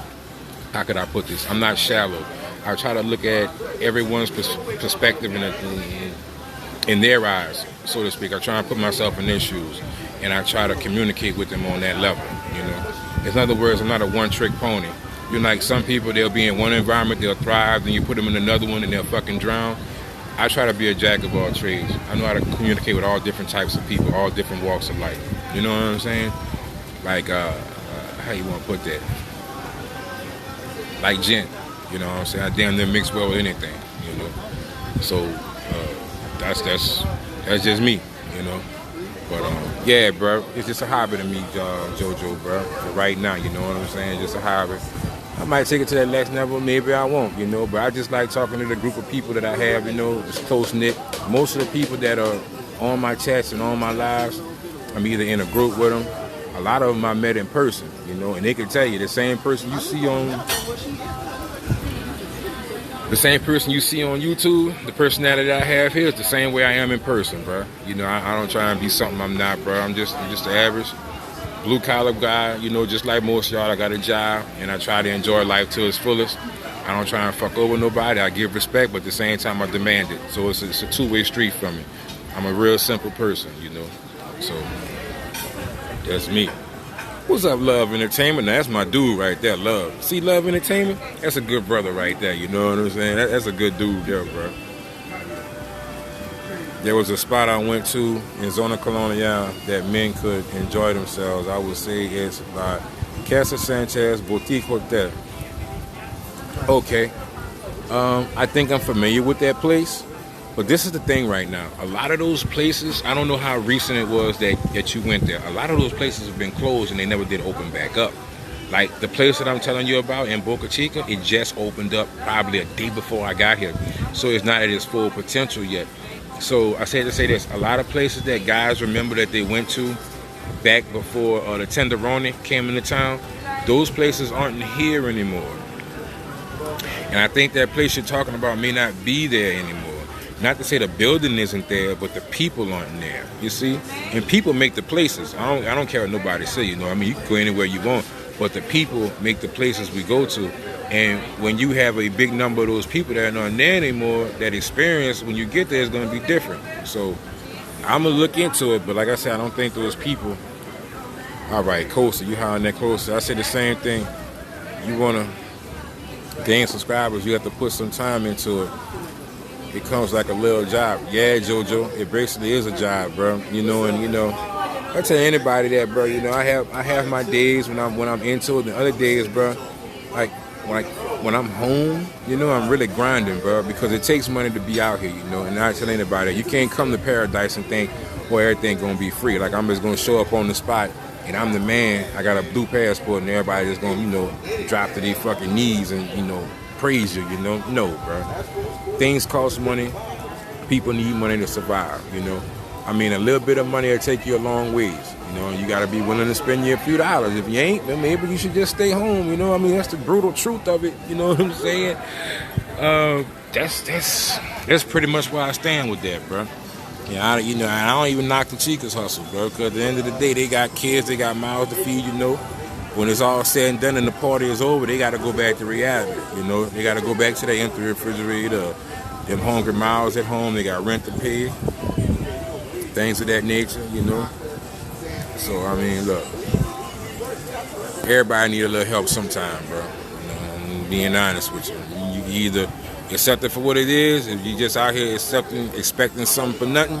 how could I put this? I'm not shallow. I try to look at everyone's perspective in their eyes, so to speak. I try and put myself in their shoes, and I try to communicate with them on that level. In other words, I'm not a one-trick pony. Like some people, they'll be in one environment, they'll thrive, then you put them in another one, and they'll fucking drown. I try to be a jack of all trades. I know how to communicate with all different types of people, all different walks of life. You know what I'm saying? Like, how you want to put that? Like gin. You know what I'm saying? I damn near mix well with anything, So that's just me, But yeah, bro, it's just a hobby to me, JoJo, bro. For right now, you know what I'm saying? Just a hobby. I might take it to that next level, maybe I won't, But I just like talking to the group of people that I have, It's close knit. Most of the people that are on my chats and on my lives, I'm either in a group with them. A lot of them I met in person, and they can tell you the same person you see on. The same person you see on YouTube, the personality I have here is the same way I am in person, bro. I don't try and be something I'm not, bro. I'm just the average blue-collar guy, just like most of y'all. I got a job, and I try to enjoy life to its fullest. I don't try and fuck over nobody. I give respect, but at the same time, I demand it. So it's a two-way street for me. I'm a real simple person, So that's me. What's up, Love Entertainment? Now, that's my dude right there, Love. See Love Entertainment? That's a good brother right there, you know what I'm saying? That's a good dude there, bro. There was a spot I went to in Zona Colonial that men could enjoy themselves. I would say it's by Casa Sanchez Boutique Hotel. Okay. I think I'm familiar with that place. But this is the thing right now. A lot of those places, I don't know how recent it was that you went there. A lot of those places have been closed and they never did open back up. Like the place that I'm telling you about in Boca Chica, it just opened up probably a day before I got here. So it's not at its full potential yet. So I say to say this, a lot of places that guys remember that they went to back before the Tenderoni came into town, those places aren't here anymore. And I think that place you're talking about may not be there anymore. Not to say the building isn't there, but the people aren't there, you see? And people make the places. I don't care what nobody say, you can go anywhere you want, but the people make the places we go to. And when you have a big number of those people that aren't there anymore, that experience, when you get there, is going to be different. So I'm going to look into it, but like I said, I don't think those people... All right, Coaster, you hiring that Coaster. I say the same thing. You want to gain subscribers, you have to put some time into it. It comes like a little job. Yeah, JoJo, it basically is a job, bro. I tell anybody that, bro. You know, I have my days when I'm into it, and other days, bro, like when I'm home, you know, I'm really grinding, bro, because it takes money to be out here, you know. And I tell anybody, you can't come to paradise and think, well, everything gonna be free. Like I'm just gonna show up on the spot and I'm the man. I got a blue passport and everybody just gonna, you know, drop to their fucking knees and, you know, praise you, you know. No, bro. Things cost money. People need money to survive, you know. I mean, a little bit of money will take you a long ways. You know, you got to be willing to spend you a few dollars. If you ain't, then maybe you should just stay home. You know, I mean, that's the brutal truth of it. You know what I'm saying? That's pretty much where I stand with that, bro. Yeah, I don't even knock the chicas hustle, bro. Because at the end of the day, they got kids, they got mouths to feed. You know, when it's all said and done and the party is over, they got to go back to reality. You know, they got to go back to their empty refrigerator, them hungry mouths at home. They got rent to pay, things of that nature. You know. So, I mean, look, everybody need a little help sometime, bro. You know, I'm being honest with you. You either accept it for what it is, if you just out here expecting something for nothing,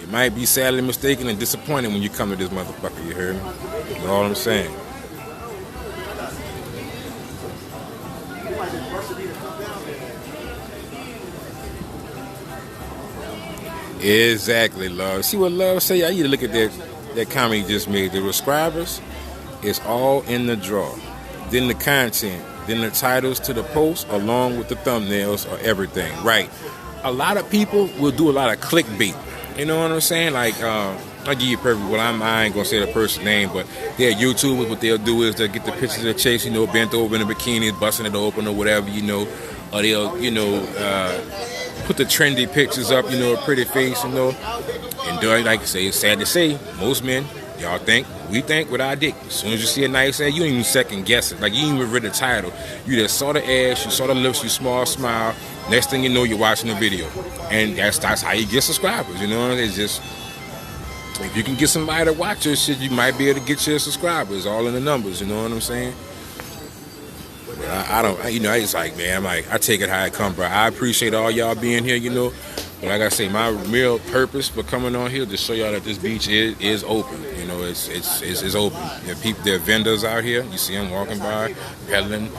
you might be sadly mistaken and disappointed when you come to this motherfucker, you heard me? That's all I'm saying. Exactly, love. See what love say? I need to look at that comment he just made. The subscribers is all in the draw. Then the content, then the titles to the post, along with the thumbnails or everything. Right. A lot of people will do a lot of clickbait. You know what I'm saying? Like, I'll give you a perfect. Well, I ain't gonna say the person's name, but they're YouTubers. What they'll do is they'll get the pictures of the chase, you know, bent over in a bikini, busting it open or whatever, you know, or they'll, you know, put the trendy pictures up, you know, a pretty face, you know. And like I say, it's sad to say, most men, we think with our dick. As soon as you see a nice ass, you don't even second guess it. Like, you ain't even read the title. You just saw the ass, you saw the lips, you small smile. Next thing you know, you're watching the video. And that's how you get subscribers, you know. It's just, if you can get somebody to watch your shit, you might be able to get your subscribers, all in the numbers, you know what I'm saying? But I don't, you know, it's like, man, I take it how it come, bro. I appreciate all y'all being here, you know. But like I say, my real purpose for coming on here to show y'all that this beach is open. You know, it's open. There are vendors out here. You see them walking by, peddling.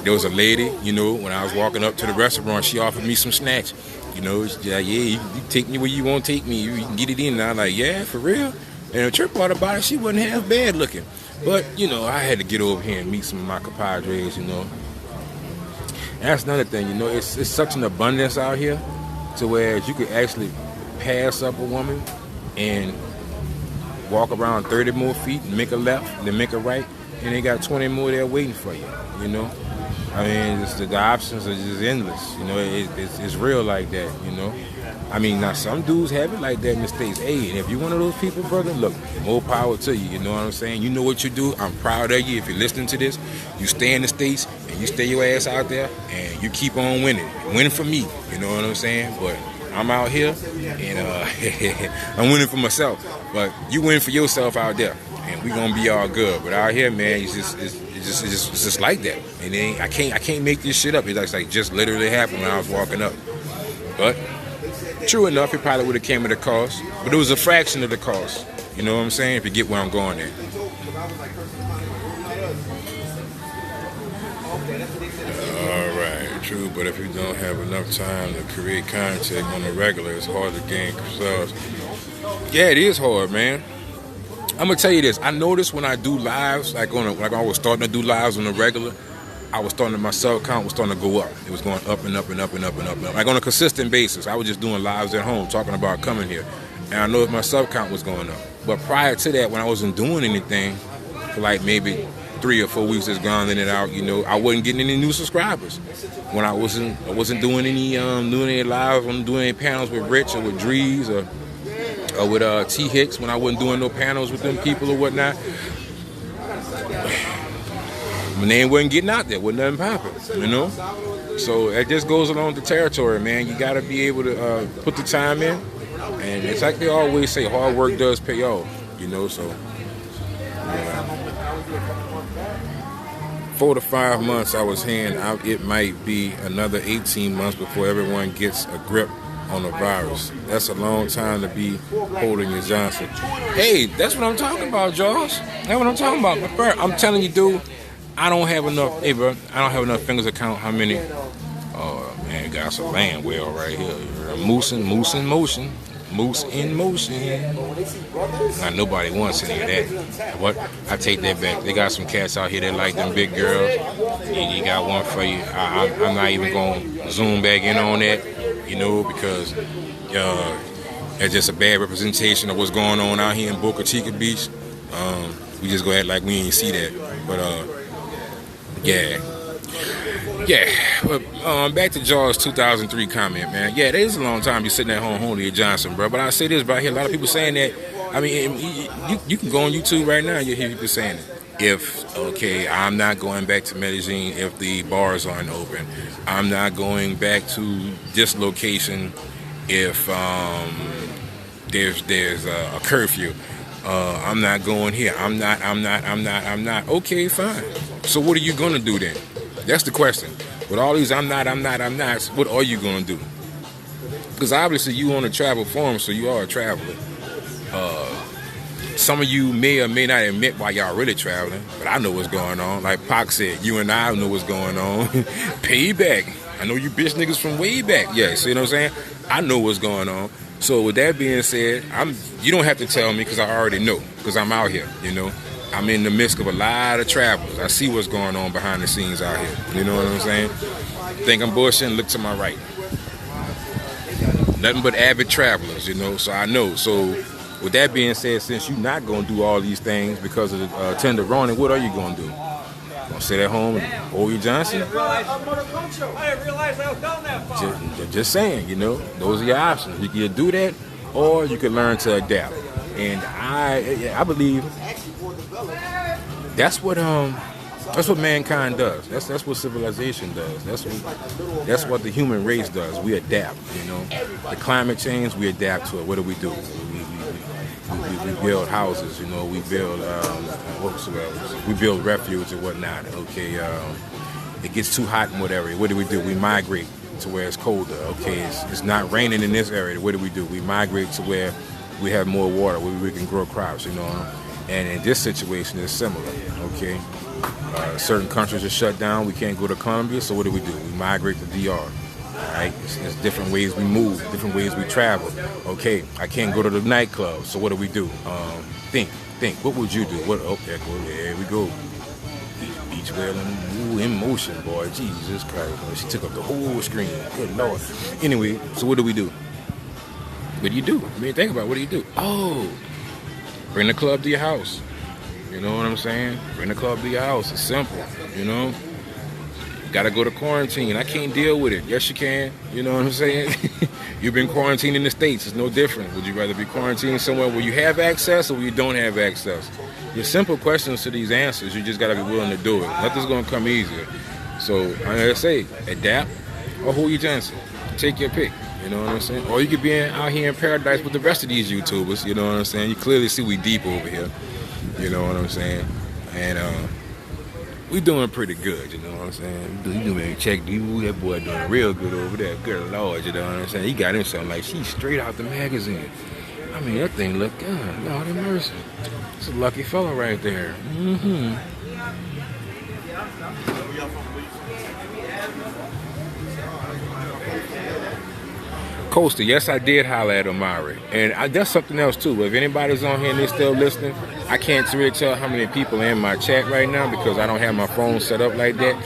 There was a lady, you know, when I was walking up to the restaurant, she offered me some snacks. You know, she's like, yeah, you take me where you want to take me. You can get it in. And I'm like, yeah, for real? And the trip part about it, she wasn't half bad looking. But, you know, I had to get over here and meet some of my compadres, you know. And that's another thing, you know, it's such an abundance out here to where you could actually pass up a woman and walk around 30 more feet and make a left, then make a right, and they got 20 more there waiting for you, you know. I mean, the options are just endless, you know. It's real like that, you know. I mean, now some dudes have it like that in the States. Hey, and if you're one of those people, brother, look, more power to you, you know what I'm saying? You know what you do. I'm proud of you. If you're listening to this, you stay in the States and you stay your ass out there and you keep on winning. Winning for me, you know what I'm saying? But I'm out here and I'm winning for myself. But you win for yourself out there and we gonna be all good. But out here, man, it's just like that. And I can't make this shit up. It's like just literally happened when I was walking up. But true enough, it probably would have came at a cost, but it was a fraction of the cost. You know what I'm saying? If you get where I'm going at. All right, true. But if you don't have enough time to create content on the regular, it's hard to gain subs. Yeah, it is hard, man. I'm gonna tell you this. I noticed when I do lives, like I was starting to do lives on the regular, my sub count was starting to go up. It was going up and up and up and up and up and up. Like on a consistent basis. I was just doing lives at home, talking about coming here. And I noticed my sub count was going up. But prior to that, when I wasn't doing anything, for like maybe 3 or 4 weeks, it's gone in and out, you know, I wasn't getting any new subscribers. When I wasn't doing any lives, I wasn't doing any panels with Rich or with Drees or with T Hicks, when I wasn't doing no panels with them people or whatnot. My name wasn't getting out there, wasn't nothing popping, you know? So it just goes along the territory, man. You got to be able to put the time in. And it's like they always say, hard work does pay off, you know? So, yeah. 4 to 5 months I was hearing out, it might be another 18 months before everyone gets a grip on a virus. That's a long time to be holding your Johnson. Hey, that's what I'm talking about, Josh. That's what I'm talking about. But first, I'm telling you, dude, I don't have enough. Hey, bro, I don't have enough fingers to count how many. Oh man, got some land well right here. Moose in motion. Moose in motion. Not nobody wants any of that. What? I take that back. They got some cats out here that like them big girls. You got one for you. I'm not even gonna zoom back in on that, because that's just a bad representation of what's going on out here in Boca Chica Beach. We just go ahead like we ain't see that. But yeah. But back to Jaws' 2003 comment, man. Yeah, it is a long time you sitting at home holding your Johnson, bro. But I say this, bro. I hear a lot of people saying that. I mean, you can go on YouTube right now. You hear people saying it. I'm not going back to Medellin if the bars aren't open. I'm not going back to this location if there's a curfew. I'm not going here. I'm not. Okay, fine. So what are you gonna do then? That's the question. With all these I'm not, what are you going to do? Because obviously you on a travel forum, so you are a traveler. Some of you may or may not admit why y'all really traveling, but I know what's going on. Like Pac said, you and I know what's going on. Payback. I know you bitch niggas from way back. Yeah, see what I'm saying? I know what's going on. So with that being said, you don't have to tell me because I already know, because I'm out here, I'm in the midst of a lot of travelers. I see what's going on behind the scenes out here. You know what I'm saying? Think I'm bullshitting, look to my right. Nothing but avid travelers, so I know. So with that being said, since you're not going to do all these things because of the tenderoni, what are you going to do? Going to sit at home and hold your Johnson? I didn't realize I was down that far. Just saying, those are your options. You can do that or you can learn to adapt. And I believe that's what mankind does. That's what civilization does. That's what the human race does. We adapt. The climate change, we adapt to it. What do? We build houses. We build we build refuge and whatnot. Okay, it gets too hot and whatever. What do? We migrate to where it's colder. Okay, it's not raining in this area. What do? We migrate to where we have more water, where we can grow crops, And in this situation, it's similar, okay? Certain countries are shut down. We can't go to Colombia, so what do? We migrate to DR, all right? It's different ways we move, different ways we travel. Okay, I can't go to the nightclub, so what do? Think. What would you do? There we go. Beach whaling, in motion, boy. Jesus Christ. She took up the whole screen. Good Lord. Anyway, so what do? What do you do? I mean, think about it. What do you do? Oh, bring the club to your house. You know what I'm saying? Bring the club to your house. It's simple. Got to go to quarantine. I can't deal with it. Yes, you can. You know what I'm saying? You've been quarantined in the States. It's no different. Would you rather be quarantined somewhere where you have access or where you don't have access? Your simple questions to these answers, you just got to be willing to do it. Nothing's going to come easier. So I'm going to say, adapt or hold your Johnson. Take your pick. You know what I'm saying? Or you could be out here in paradise with the rest of these YouTubers. You know what I'm saying? You clearly see we deep over here. You know what I'm saying? And we doing pretty good. You know what I'm saying? Check that boy doing real good over there. Good Lord, you know what I'm saying? He got him something like she's straight out the magazine. I mean, that thing look good. Lord have mercy. It's a lucky fella right there. Mm-hmm. Coaster, yes, I did holler at Omari. And that's something else, too. If anybody's on here and they're still listening, I can't really tell how many people are in my chat right now because I don't have my phone set up like that.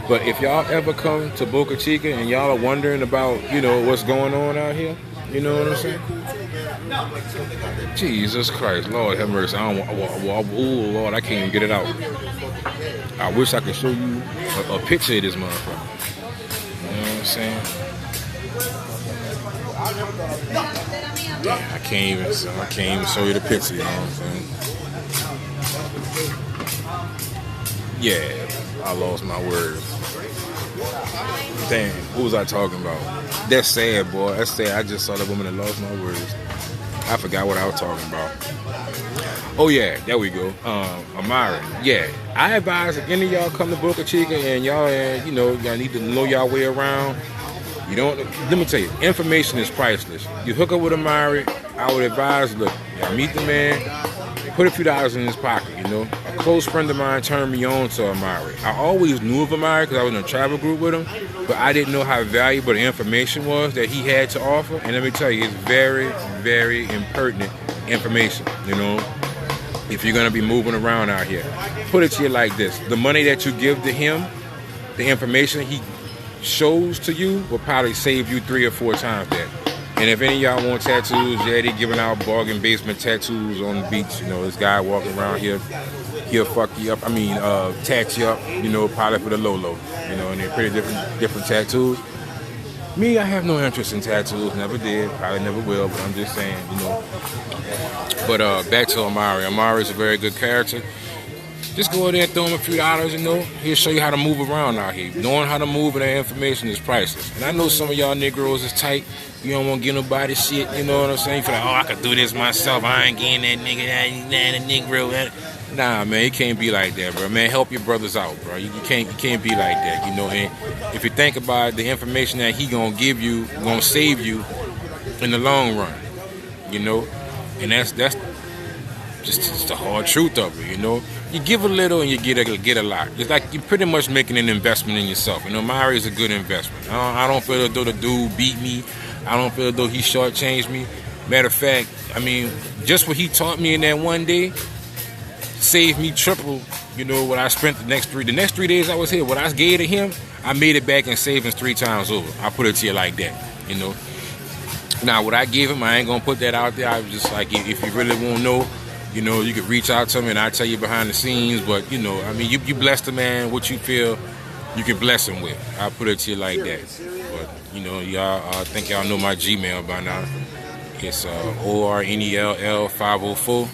But if y'all ever come to Boca Chica and y'all are wondering about, what's going on out here, you know what I'm saying? Jesus Christ, Lord have mercy. Lord, I can't even get it out. I wish I could show you a picture of this motherfucker. You know what I'm saying? Yeah, I can't even show you the picture, you know what I'm saying? Yeah, I lost my words. Damn, what was I talking about? That's sad, boy. That's sad. I just saw the woman that lost my words. I forgot what I was talking about. Oh yeah, there we go. Amari. Yeah, I advise if any of y'all come to Boca Chica and y'all, y'all need to know y'all way around. You don't. Let me tell you, information is priceless. You hook up with Amari, I would advise, look, y'all meet the man, put a few dollars in his pocket. You know, a close friend of mine turned me on to Amari. I always knew of Amari because I was in a travel group with him, but I didn't know how valuable the information was that he had to offer. And let me tell you, it's very, very impertinent information. You know, if you're gonna be moving around out here, put it to you like this: the money that you give to him, the information he shows to you will probably save you 3 or 4 times that. And if any of y'all want tattoos, yeah, they giving out bargain basement tattoos on the beach. You know, this guy walking around here, he'll fuck you up. I mean, tat you up. You know, probably for the low. You know, and they're pretty different tattoos. Me, I have no interest in tattoos. Never did. Probably never will. But I'm just saying, you know. But back to Amari. Amari's a very good character. Just go in there and throw him a few dollars, you know. He'll show you how to move around out here. Knowing how to move and that information is priceless. And I know some of y'all Negroes is tight. You don't want to give nobody shit, you know what I'm saying? You feel like, oh, I could do this myself. I ain't getting that nigga, that Negro. Nah, man, it can't be like that, bro. Man, help your brothers out, bro. You can't be like that, you know. And if you think about it, the information that he gonna give you, gonna save you in the long run, you know. And that's just the hard truth of it, you know. You give a little and you get a lot. It's like you're pretty much making an investment in yourself. You know, Mari is a good investment. I don't feel as though the dude beat me. I don't feel as though he shortchanged me. Matter of fact, I mean, just what he taught me in that one day saved me triple, you know, what I spent the next 3 days I was here. What I gave to him, I made it back in savings 3 times over. I put it to you like that, you know. Now, what I gave him, I ain't gonna put that out there. I was just like, if you really want to know, you know, you could reach out to me and I'll tell you behind the scenes. But, you know, I mean, you bless the man what you feel you can bless him with. I'll put it to you like that. But, you know, y'all, I think y'all know my Gmail by now. It's ORNELL504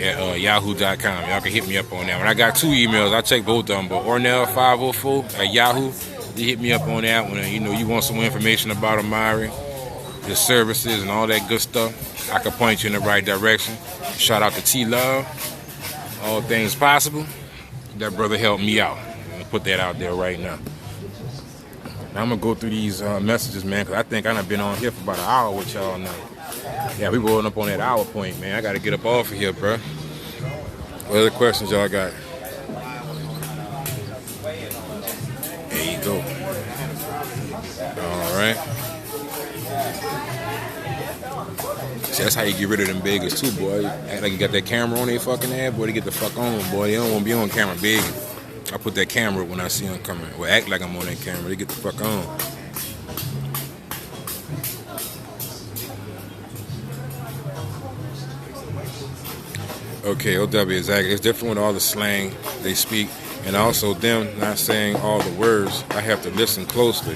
at yahoo.com. Y'all can hit me up on that. When I got 2 emails, I check both of them. But Ornell504 at Yahoo, you hit me up on that one. And, you know, you want some more information about Amari, his services and all that good stuff, I can point you in the right direction. Shout out to T-Love. All things possible. That brother helped me out. I'm going to put that out there right now. Now I'm going to go through these messages, man, because I think I done been on here for about an hour with y'all now. Yeah, we rolling up on that hour point, man. I got to get up off of here, bro. What other questions y'all got? There you go. All right. See, that's how you get rid of them beggars too, boy. Act like you got that camera on their fucking ass, boy. They get the fuck on, boy. They don't want to be on camera begging. I put that camera when I see them coming. Well, act like I'm on that camera. They get the fuck on. Okay, OW, exactly. It's different with all the slang they speak, and also them not saying all the words. I have to listen closely.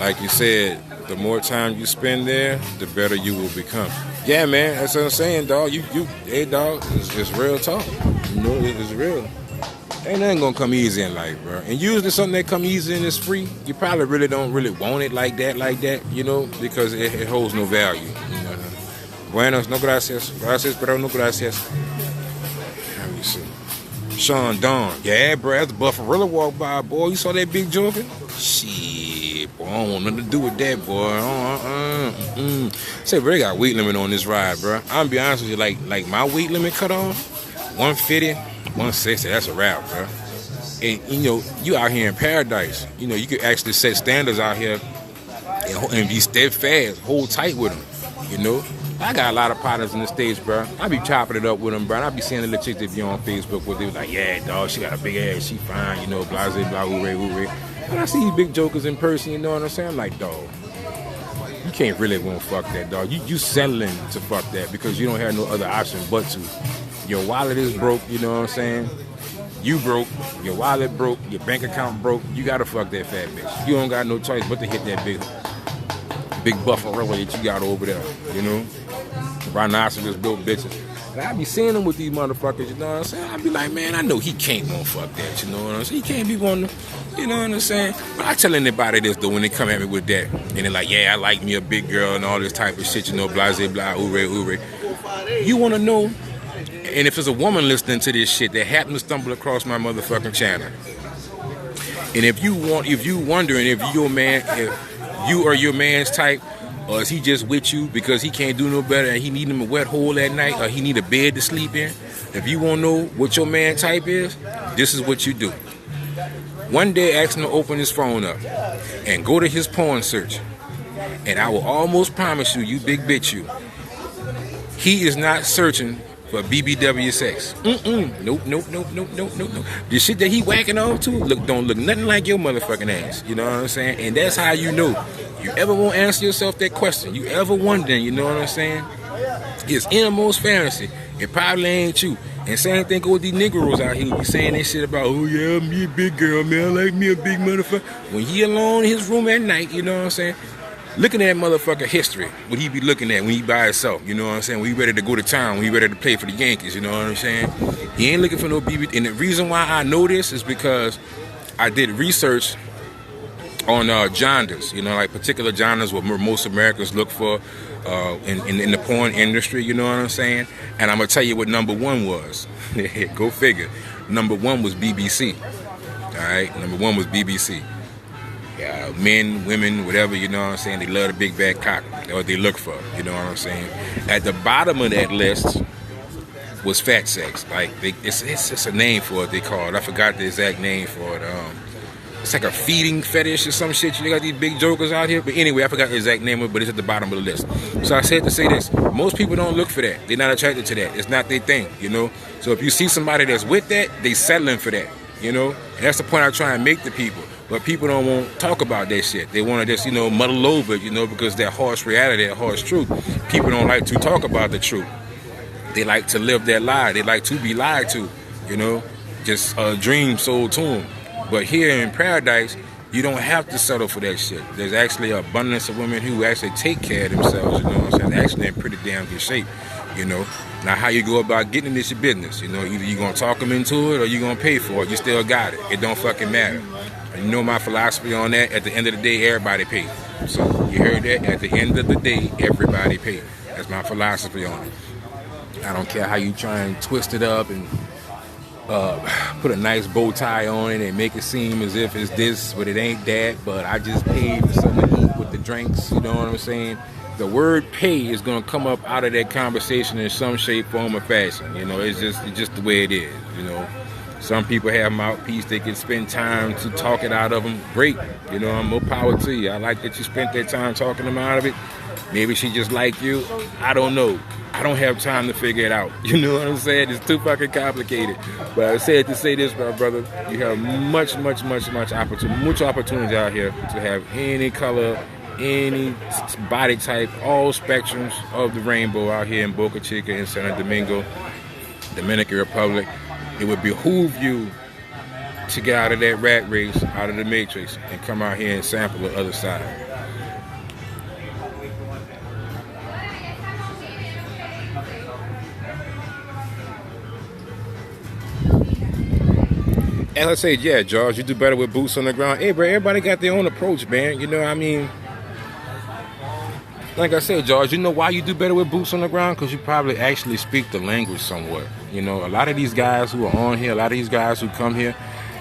Like you said, the more time you spend there, the better you will become. Yeah, man, that's what I'm saying, dog. Hey, dog, it's just real talk. You know, it's real. Ain't nothing gonna come easy in life, bro. And usually something that come easy and is free, you probably really don't really want it like that, you know, because it holds no value. You know? Buenos, no gracias. Gracias, pero no gracias. Let me see. Sean Dawn. Yeah, bro, that's the Buffarilla walk by, boy. You saw that big joker? Shit, boy, I don't want nothing to do with that, boy. Say, bro, they got weight limit on this ride, bro. I'm gonna be honest with you, like my weight limit cut off, 150, 160, that's a wrap, bro. And, you know, you out here in paradise. You know, you could actually set standards out here and be steadfast, hold tight with them, you know. I got a lot of partners in the States, bro. I be chopping it up with them, bro. I be seeing the little chicks that be on Facebook where they was like, yeah, dog, she got a big ass, she fine, you know, blah, blah, blah, hooray. But I see these big jokers in person, you know what I'm saying? I'm like, dog, you can't really want to fuck that, dog. You settling to fuck that because you don't have no other option but to. Your wallet is broke, you know what I'm saying? You broke, your wallet broke, your bank account broke. You got to fuck that fat bitch. You don't got no choice but to hit that big Buffarilla that you got over there, you know? Rhinoceros built bitches. And I be seeing them with these motherfuckers, you know what I'm saying? I be like, man, I know he can't want to fuck that, you know what I'm saying? He can't be wanting to, you know what I'm saying? But I tell anybody this, though, when they come at me with that. And they're like, yeah, I like me a big girl and all this type of shit, you know, blah, blah, blah, hooray. You want to know, and if there's a woman listening to this shit that happened to stumble across my motherfucking channel, And if you wondering if you are your man's type, or is he just with you because he can't do no better and he need him a wet hole at night, or he need a bed to sleep in? If you want to know what your man type is, this is what you do. One day, ask him to open his phone up and go to his porn search. And I will almost promise you, you big bitch, he is not searching for BBW sex. Nope. The shit that he whacking off to don't look nothing like your motherfucking ass. You know what I'm saying? And that's how you know. You ever won't answer yourself that question? You ever wondering? You know what I'm saying? His innermost fantasy, it probably ain't you. And same thing with these Negroes out here. Be saying that shit about, oh yeah, me a big girl, man. I like me a big motherfucker. When he alone in his room at night, you know what I'm saying? Looking at motherfucker history, what he be looking at when he by himself, you know what I'm saying? When he ready to go to town, when he ready to play for the Yankees, you know what I'm saying? He ain't looking for no BB. And the reason why I know this is because I did research on genres, you know, like particular genres what most Americans look for in the porn industry, you know what I'm saying? And I'm going to tell you what number one was. Go figure. Number one was BBC. All right? Number one was BBC. Yeah, men, women, whatever, you know what I'm saying? They love the big bad cock. That's what they look for, you know what I'm saying? At the bottom of that list was fat sex. Like, it's just a name for it they call it. I forgot the exact name for it. It's like a feeding fetish or some shit. You got these big jokers out here. But anyway, I forgot the exact name of it, but it's at the bottom of the list. So I said to say this. Most people don't look for that. They're not attracted to that. It's not their thing, you know? So if you see somebody that's with that, they settling for that, you know? And that's the point I try and make to people. But people don't want to talk about that shit. They want to just, you know, muddle over it, you know, because that harsh reality, that harsh truth. People don't like to talk about the truth. They like to live that lie. They like to be lied to, you know? Just a dream sold to them. But here in paradise, you don't have to settle for that shit. There's actually an abundance of women who actually take care of themselves, you know what I'm saying? They're actually in pretty damn good shape, you know? Now, how you go about getting this your business, you know? Either you're going to talk them into it or you're going to pay for it. You still got it. It don't fucking matter. And you know my philosophy on that? At the end of the day, everybody pays. So, you heard that? At the end of the day, everybody pays. That's my philosophy on it. I don't care how you try and twist it up and put a nice bow tie on it and make it seem as if it's this, but it ain't that. But I just paid for something to eat with the drinks, you know what I'm saying? The word pay is going to come up out of that conversation in some shape, form, or fashion. You know, it's just the way it is, you know. Some people have mouthpiece. They can spend time to talk it out of them. Great. You know, more power to you. I like that you spent that time talking them out of it. Maybe she just like you. I don't know. I don't have time to figure it out. You know what I'm saying? It's too fucking complicated. But I said to say this, my brother, you have much opportunity out here to have any color, any body type, all spectrums of the rainbow out here in Boca Chica and Santo Domingo, Dominican Republic. It would behoove you to get out of that rat race, out of the matrix, and come out here and sample the other side. As I say, yeah, George, you do better with boots on the ground. Hey, bro, everybody got their own approach, man. You know what I mean? Like I said, George, you know why you do better with boots on the ground? Because you probably actually speak the language somewhat. You know, a lot of these guys who are on here, a lot of these guys who come here,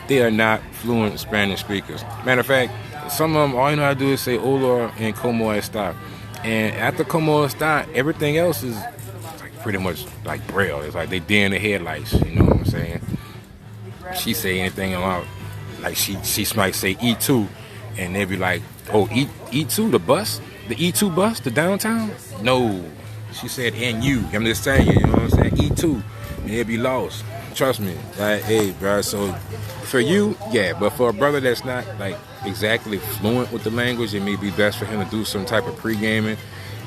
they are not fluent Spanish speakers. Matter of fact, some of them, all you know how to do is say hola and como está. And after como está, everything else is like pretty much like braille. It's like they deer in the headlights, you know what I'm saying? She say anything about, like she might say E2, and they be like, oh, E2, the bus? The E2 bus, the downtown? No. She said NU. I'm just saying, you know what I'm saying? E2. And they'll be lost. Trust me. Like, hey, bro, so for you, yeah, but for a brother that's not like exactly fluent with the language, it may be best for him to do some type of pre-gaming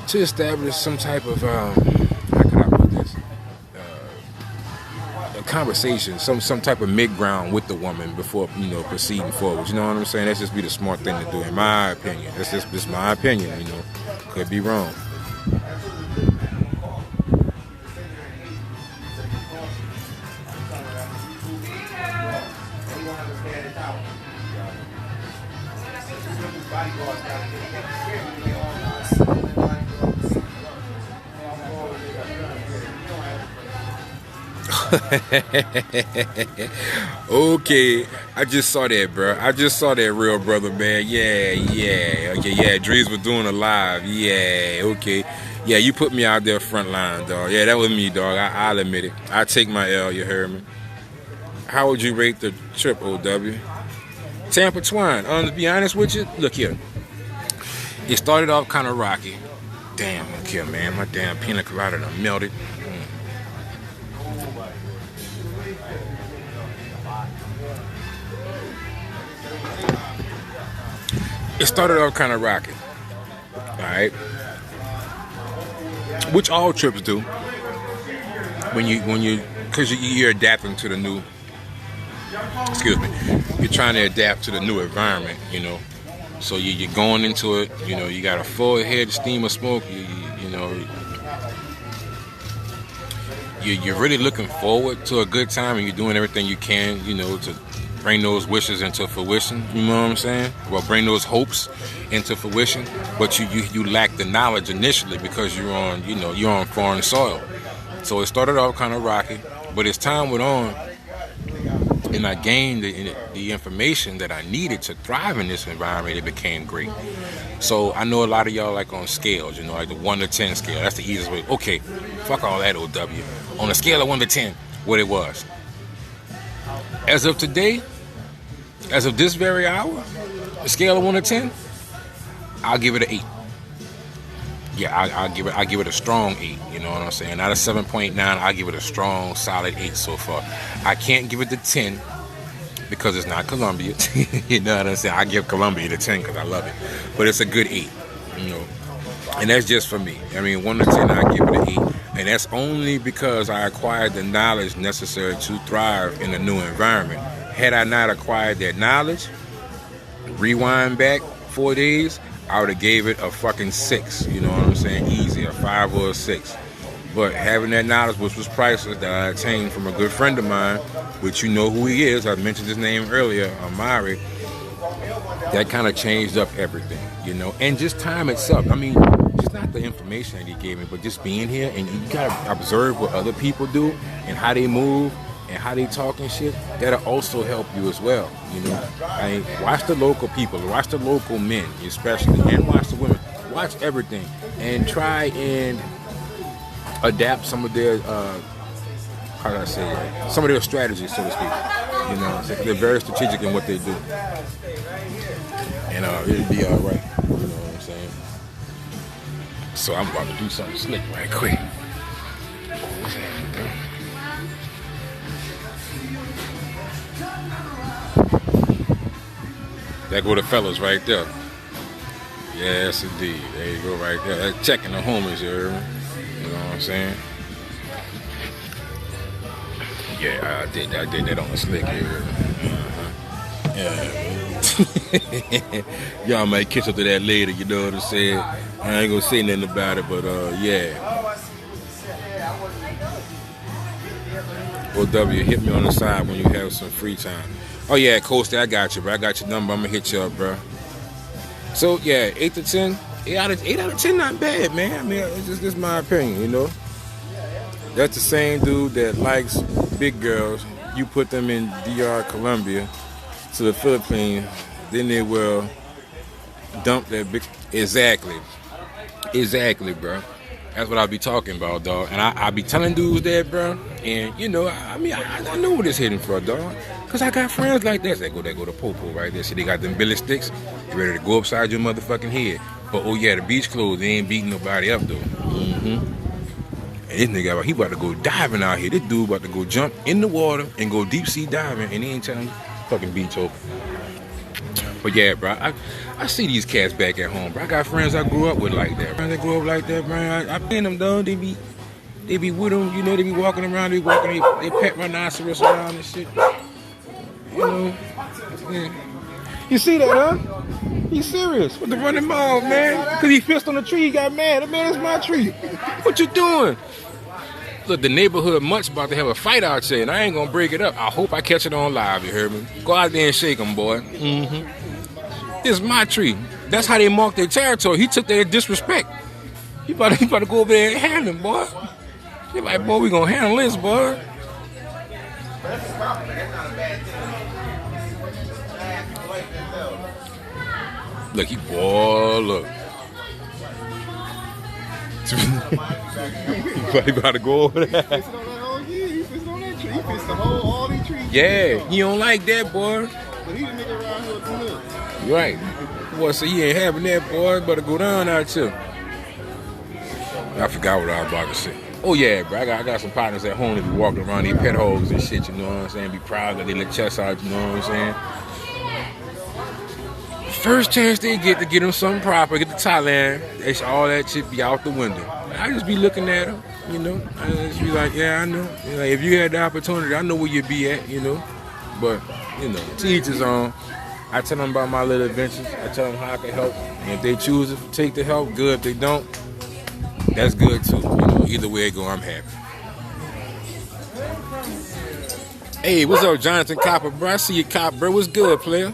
to establish some type of, how can I put this? A conversation, some type of mid-ground with the woman before, you know, proceeding forward. You know what I'm saying? That's just be the smart thing to do, in my opinion. That's just my opinion, you know. Could be wrong. Okay, I just saw that, bro. I just saw that, real brother, man. Yeah, yeah. Okay, yeah. Drees was doing a live. Yeah, okay. Yeah, you put me out there front line, dog. Yeah, that was me, dog. I'll admit it. I take my L. You heard me. How would you rate the trip, OW? Tampa Twine. To be honest with you, look here. It started off kind of rocky. Damn, look here, man. My damn pina colada done melted. It started off kind of rocky. Alright. Which all trips do. Because you're adapting to the new, excuse me, you're trying to adapt to the new environment, you know. So you're going into it, you know, you got a full head of steam of smoke, you know, you're really looking forward to a good time, and you're doing everything you can, you know, to bring those wishes into fruition, you know what I'm saying? Well, bring those hopes into fruition, but you lack the knowledge initially because you're on foreign soil. So it started off kind of rocky, but as time went on, and I gained the information that I needed to thrive in this environment, it became great. So I know a lot of y'all like on scales, you know, like the 1 to 10 scale. That's the easiest way. Okay, fuck all that, OW. On a scale of 1 to 10, what it was. As of today, as of this very hour, a scale of 1 to 10, I'll give it an 8. Yeah, I'll give it a strong 8. You know what I'm saying? Not a 7.9. I'll give it a strong, solid 8 so far. I can't give it the 10 because it's not Colombia. You know what I'm saying? I give Colombia the 10 because I love it, but it's a good 8. You know, and that's just for me. I mean, 1 to 10, I give it an 8, and that's only because I acquired the knowledge necessary to thrive in a new environment. Had I not acquired that knowledge, rewind back 4 days, I would have gave it a fucking 6, you know what I'm saying? Easy, a 5 or a 6. But having that knowledge, which was priceless, that I attained from a good friend of mine, which you know who he is, I mentioned his name earlier, Amari, that kind of changed up everything, you know? And just time itself. I mean, just not the information that he gave me, but just being here, and you gotta observe what other people do and how they move and how they talk and shit. That'll also help you as well, you know? I mean, watch the local people, watch the local men especially, and watch the women. Watch everything and try and adapt some of their, how do I say that? Some of their strategies, so to speak. You know, they're very strategic in what they do. And it'll be all right. You know what I'm saying? So I'm about to do something slick right quick. There go the fellas right there. Yes, indeed. There you go right there. That's checking the homies, you heard me? You know what I'm saying? Yeah, I did that on the slick here. Yeah. Y'all might catch up to that later, you know what I'm saying? I ain't gonna say nothing about it, but yeah. OW, hit me on the side when you have some free time. Oh yeah, Coasty, I got you, bro. I got your number. I'm gonna hit you up, bro. So yeah, 8 to 10. 8 out of 10, not bad, man. I mean, it's just my opinion, you know. That's the same dude that likes big girls. You put them in DR Colombia to the Philippines, then they will dump that big. Exactly, bro. That's what I be talking about, dog. And I be telling dudes that, bro. And you know, I mean, I know what it's hitting for, dog. Cause I got friends like that. They go to Popo right there. See, they got them billy sticks. You ready to go upside your motherfucking head. But oh yeah, the beach clothes, they ain't beating nobody up though. And this nigga, he about to go diving out here. This dude about to go jump in the water and go deep sea diving, and he ain't telling fucking beach open. But yeah, bro, I see these cats back at home, bro. I got friends I grew up with like that. Friends that grew up like that, bro. I pin them, dog. They be with them, you know. They be walking around. They pet rhinoceros around and shit. You know, yeah. You see that, huh? He's serious with the running mouth, man. Cause he pissed on the tree, he got mad. Man, it's my tree. What you doing? Look, the neighborhood mutt's about to have a fight out there, and I ain't gonna break it up. I hope I catch it on live. You heard me? Go out there and shake them, boy. This is my tree. That's how they mark their territory. He took their disrespect. He about to go over there and handle him, boy. He like, boy, we gonna handle this, boy. That's a compliment. That's not a bad thing. Look, he boy, look. He about to go over there. He pissed on that whole year. He pissed on that tree. He pissed the whole, all these trees. Yeah, you don't like that, boy. But he the nigga around here with the hood. You right. Boy, so he ain't having that, boy. Better go down out too. I forgot what I was about to say. Oh yeah, bro. I got some partners at home that be walking around these pet holes and shit. You know what I'm saying? Be proud that they let chests out. You know what I'm saying? First chance they get to get them something proper, get to Thailand, all that shit be out the window. I just be looking at them, you know. I just be like, yeah, I know. You know, if you had the opportunity, I know where you'd be at, you know. But, you know, to each his own. I tell them about my little adventures. I tell them how I can help. And if they choose to take the help, good. If they don't, that's good too. You know, either way it go, I'm happy. Hey, what's up, Jonathan Copper, bro? I see you, Cop, bro. What's good, player?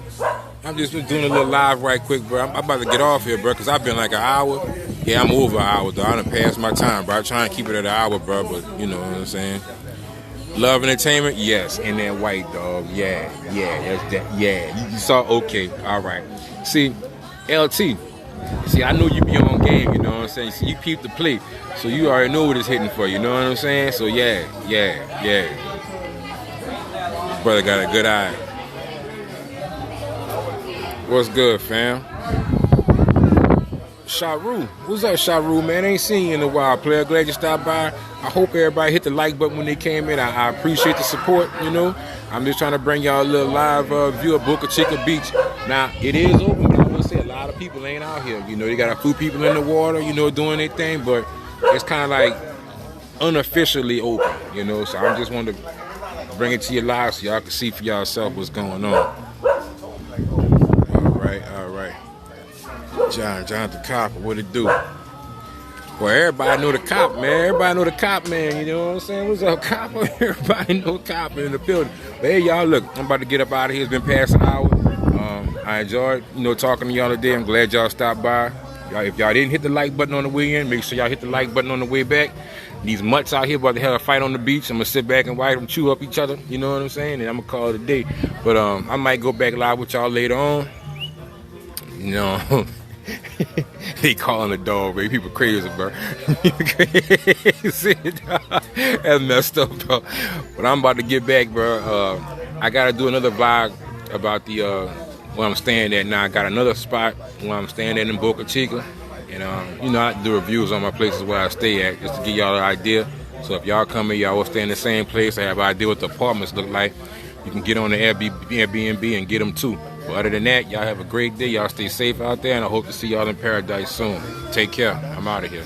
I'm just doing a little live right quick, bro. I'm about to get off here, bro, because I've been like an hour. Yeah, I'm over an hour, though. I done passed my time, bro. I try and keep it at an hour, bro, but you know what I'm saying. Love entertainment? Yes. And that white dog. Yeah, that's that. Yeah, you saw? Okay, all right. See, LT, see, I know you be on game, you know what I'm saying? See, you peep the play, so you already know what it's hitting for, you know what I'm saying? So, yeah. Brother got a good eye. What's good, fam? Sharu. What's up, Sharu, man? Ain't seen you in a while, player. Glad you stopped by. I hope everybody hit the like button when they came in. I appreciate the support, you know. I'm just trying to bring y'all a little live view of Boca Chica Beach. Now, it is open, but I will say a lot of people ain't out here. You know, they got a few people in the water, you know, doing their thing, but it's kind of like unofficially open, you know. So I just wanted to bring it to you live so y'all can see for yourself what's going on. All right. Jonathan Copper, what it do? Well, everybody know the cop, man. Everybody know the cop, man. You know what I'm saying? What's up, Copper? Everybody know Copper in the building. But hey, y'all, look, I'm about to get up out of here. It's been past an hour. I enjoyed, you know, talking to y'all today. I'm glad y'all stopped by. If y'all didn't hit the like button on the way in, make sure y'all hit the like button on the way back. These mutts out here about to have a fight on the beach. I'm going to sit back and watch them chew up each other. You know what I'm saying? And I'm going to call it a day. But I might go back live with y'all later on. You know, they calling the dog, baby. People crazy, bro. Crazy, dog. That's messed up, bro. But I'm about to get back, bro. I got to do another vlog about the where I'm staying at now. I got another spot where I'm staying at in Boca Chica. And, you know, I do reviews on my places where I stay at just to give y'all an idea. So if y'all come here, y'all will stay in the same place. I have an idea what the apartments look like. You can get on the Airbnb and get them too. But other than that, y'all have a great day. Y'all stay safe out there, and I hope to see y'all in paradise soon. Take care. I'm out of here.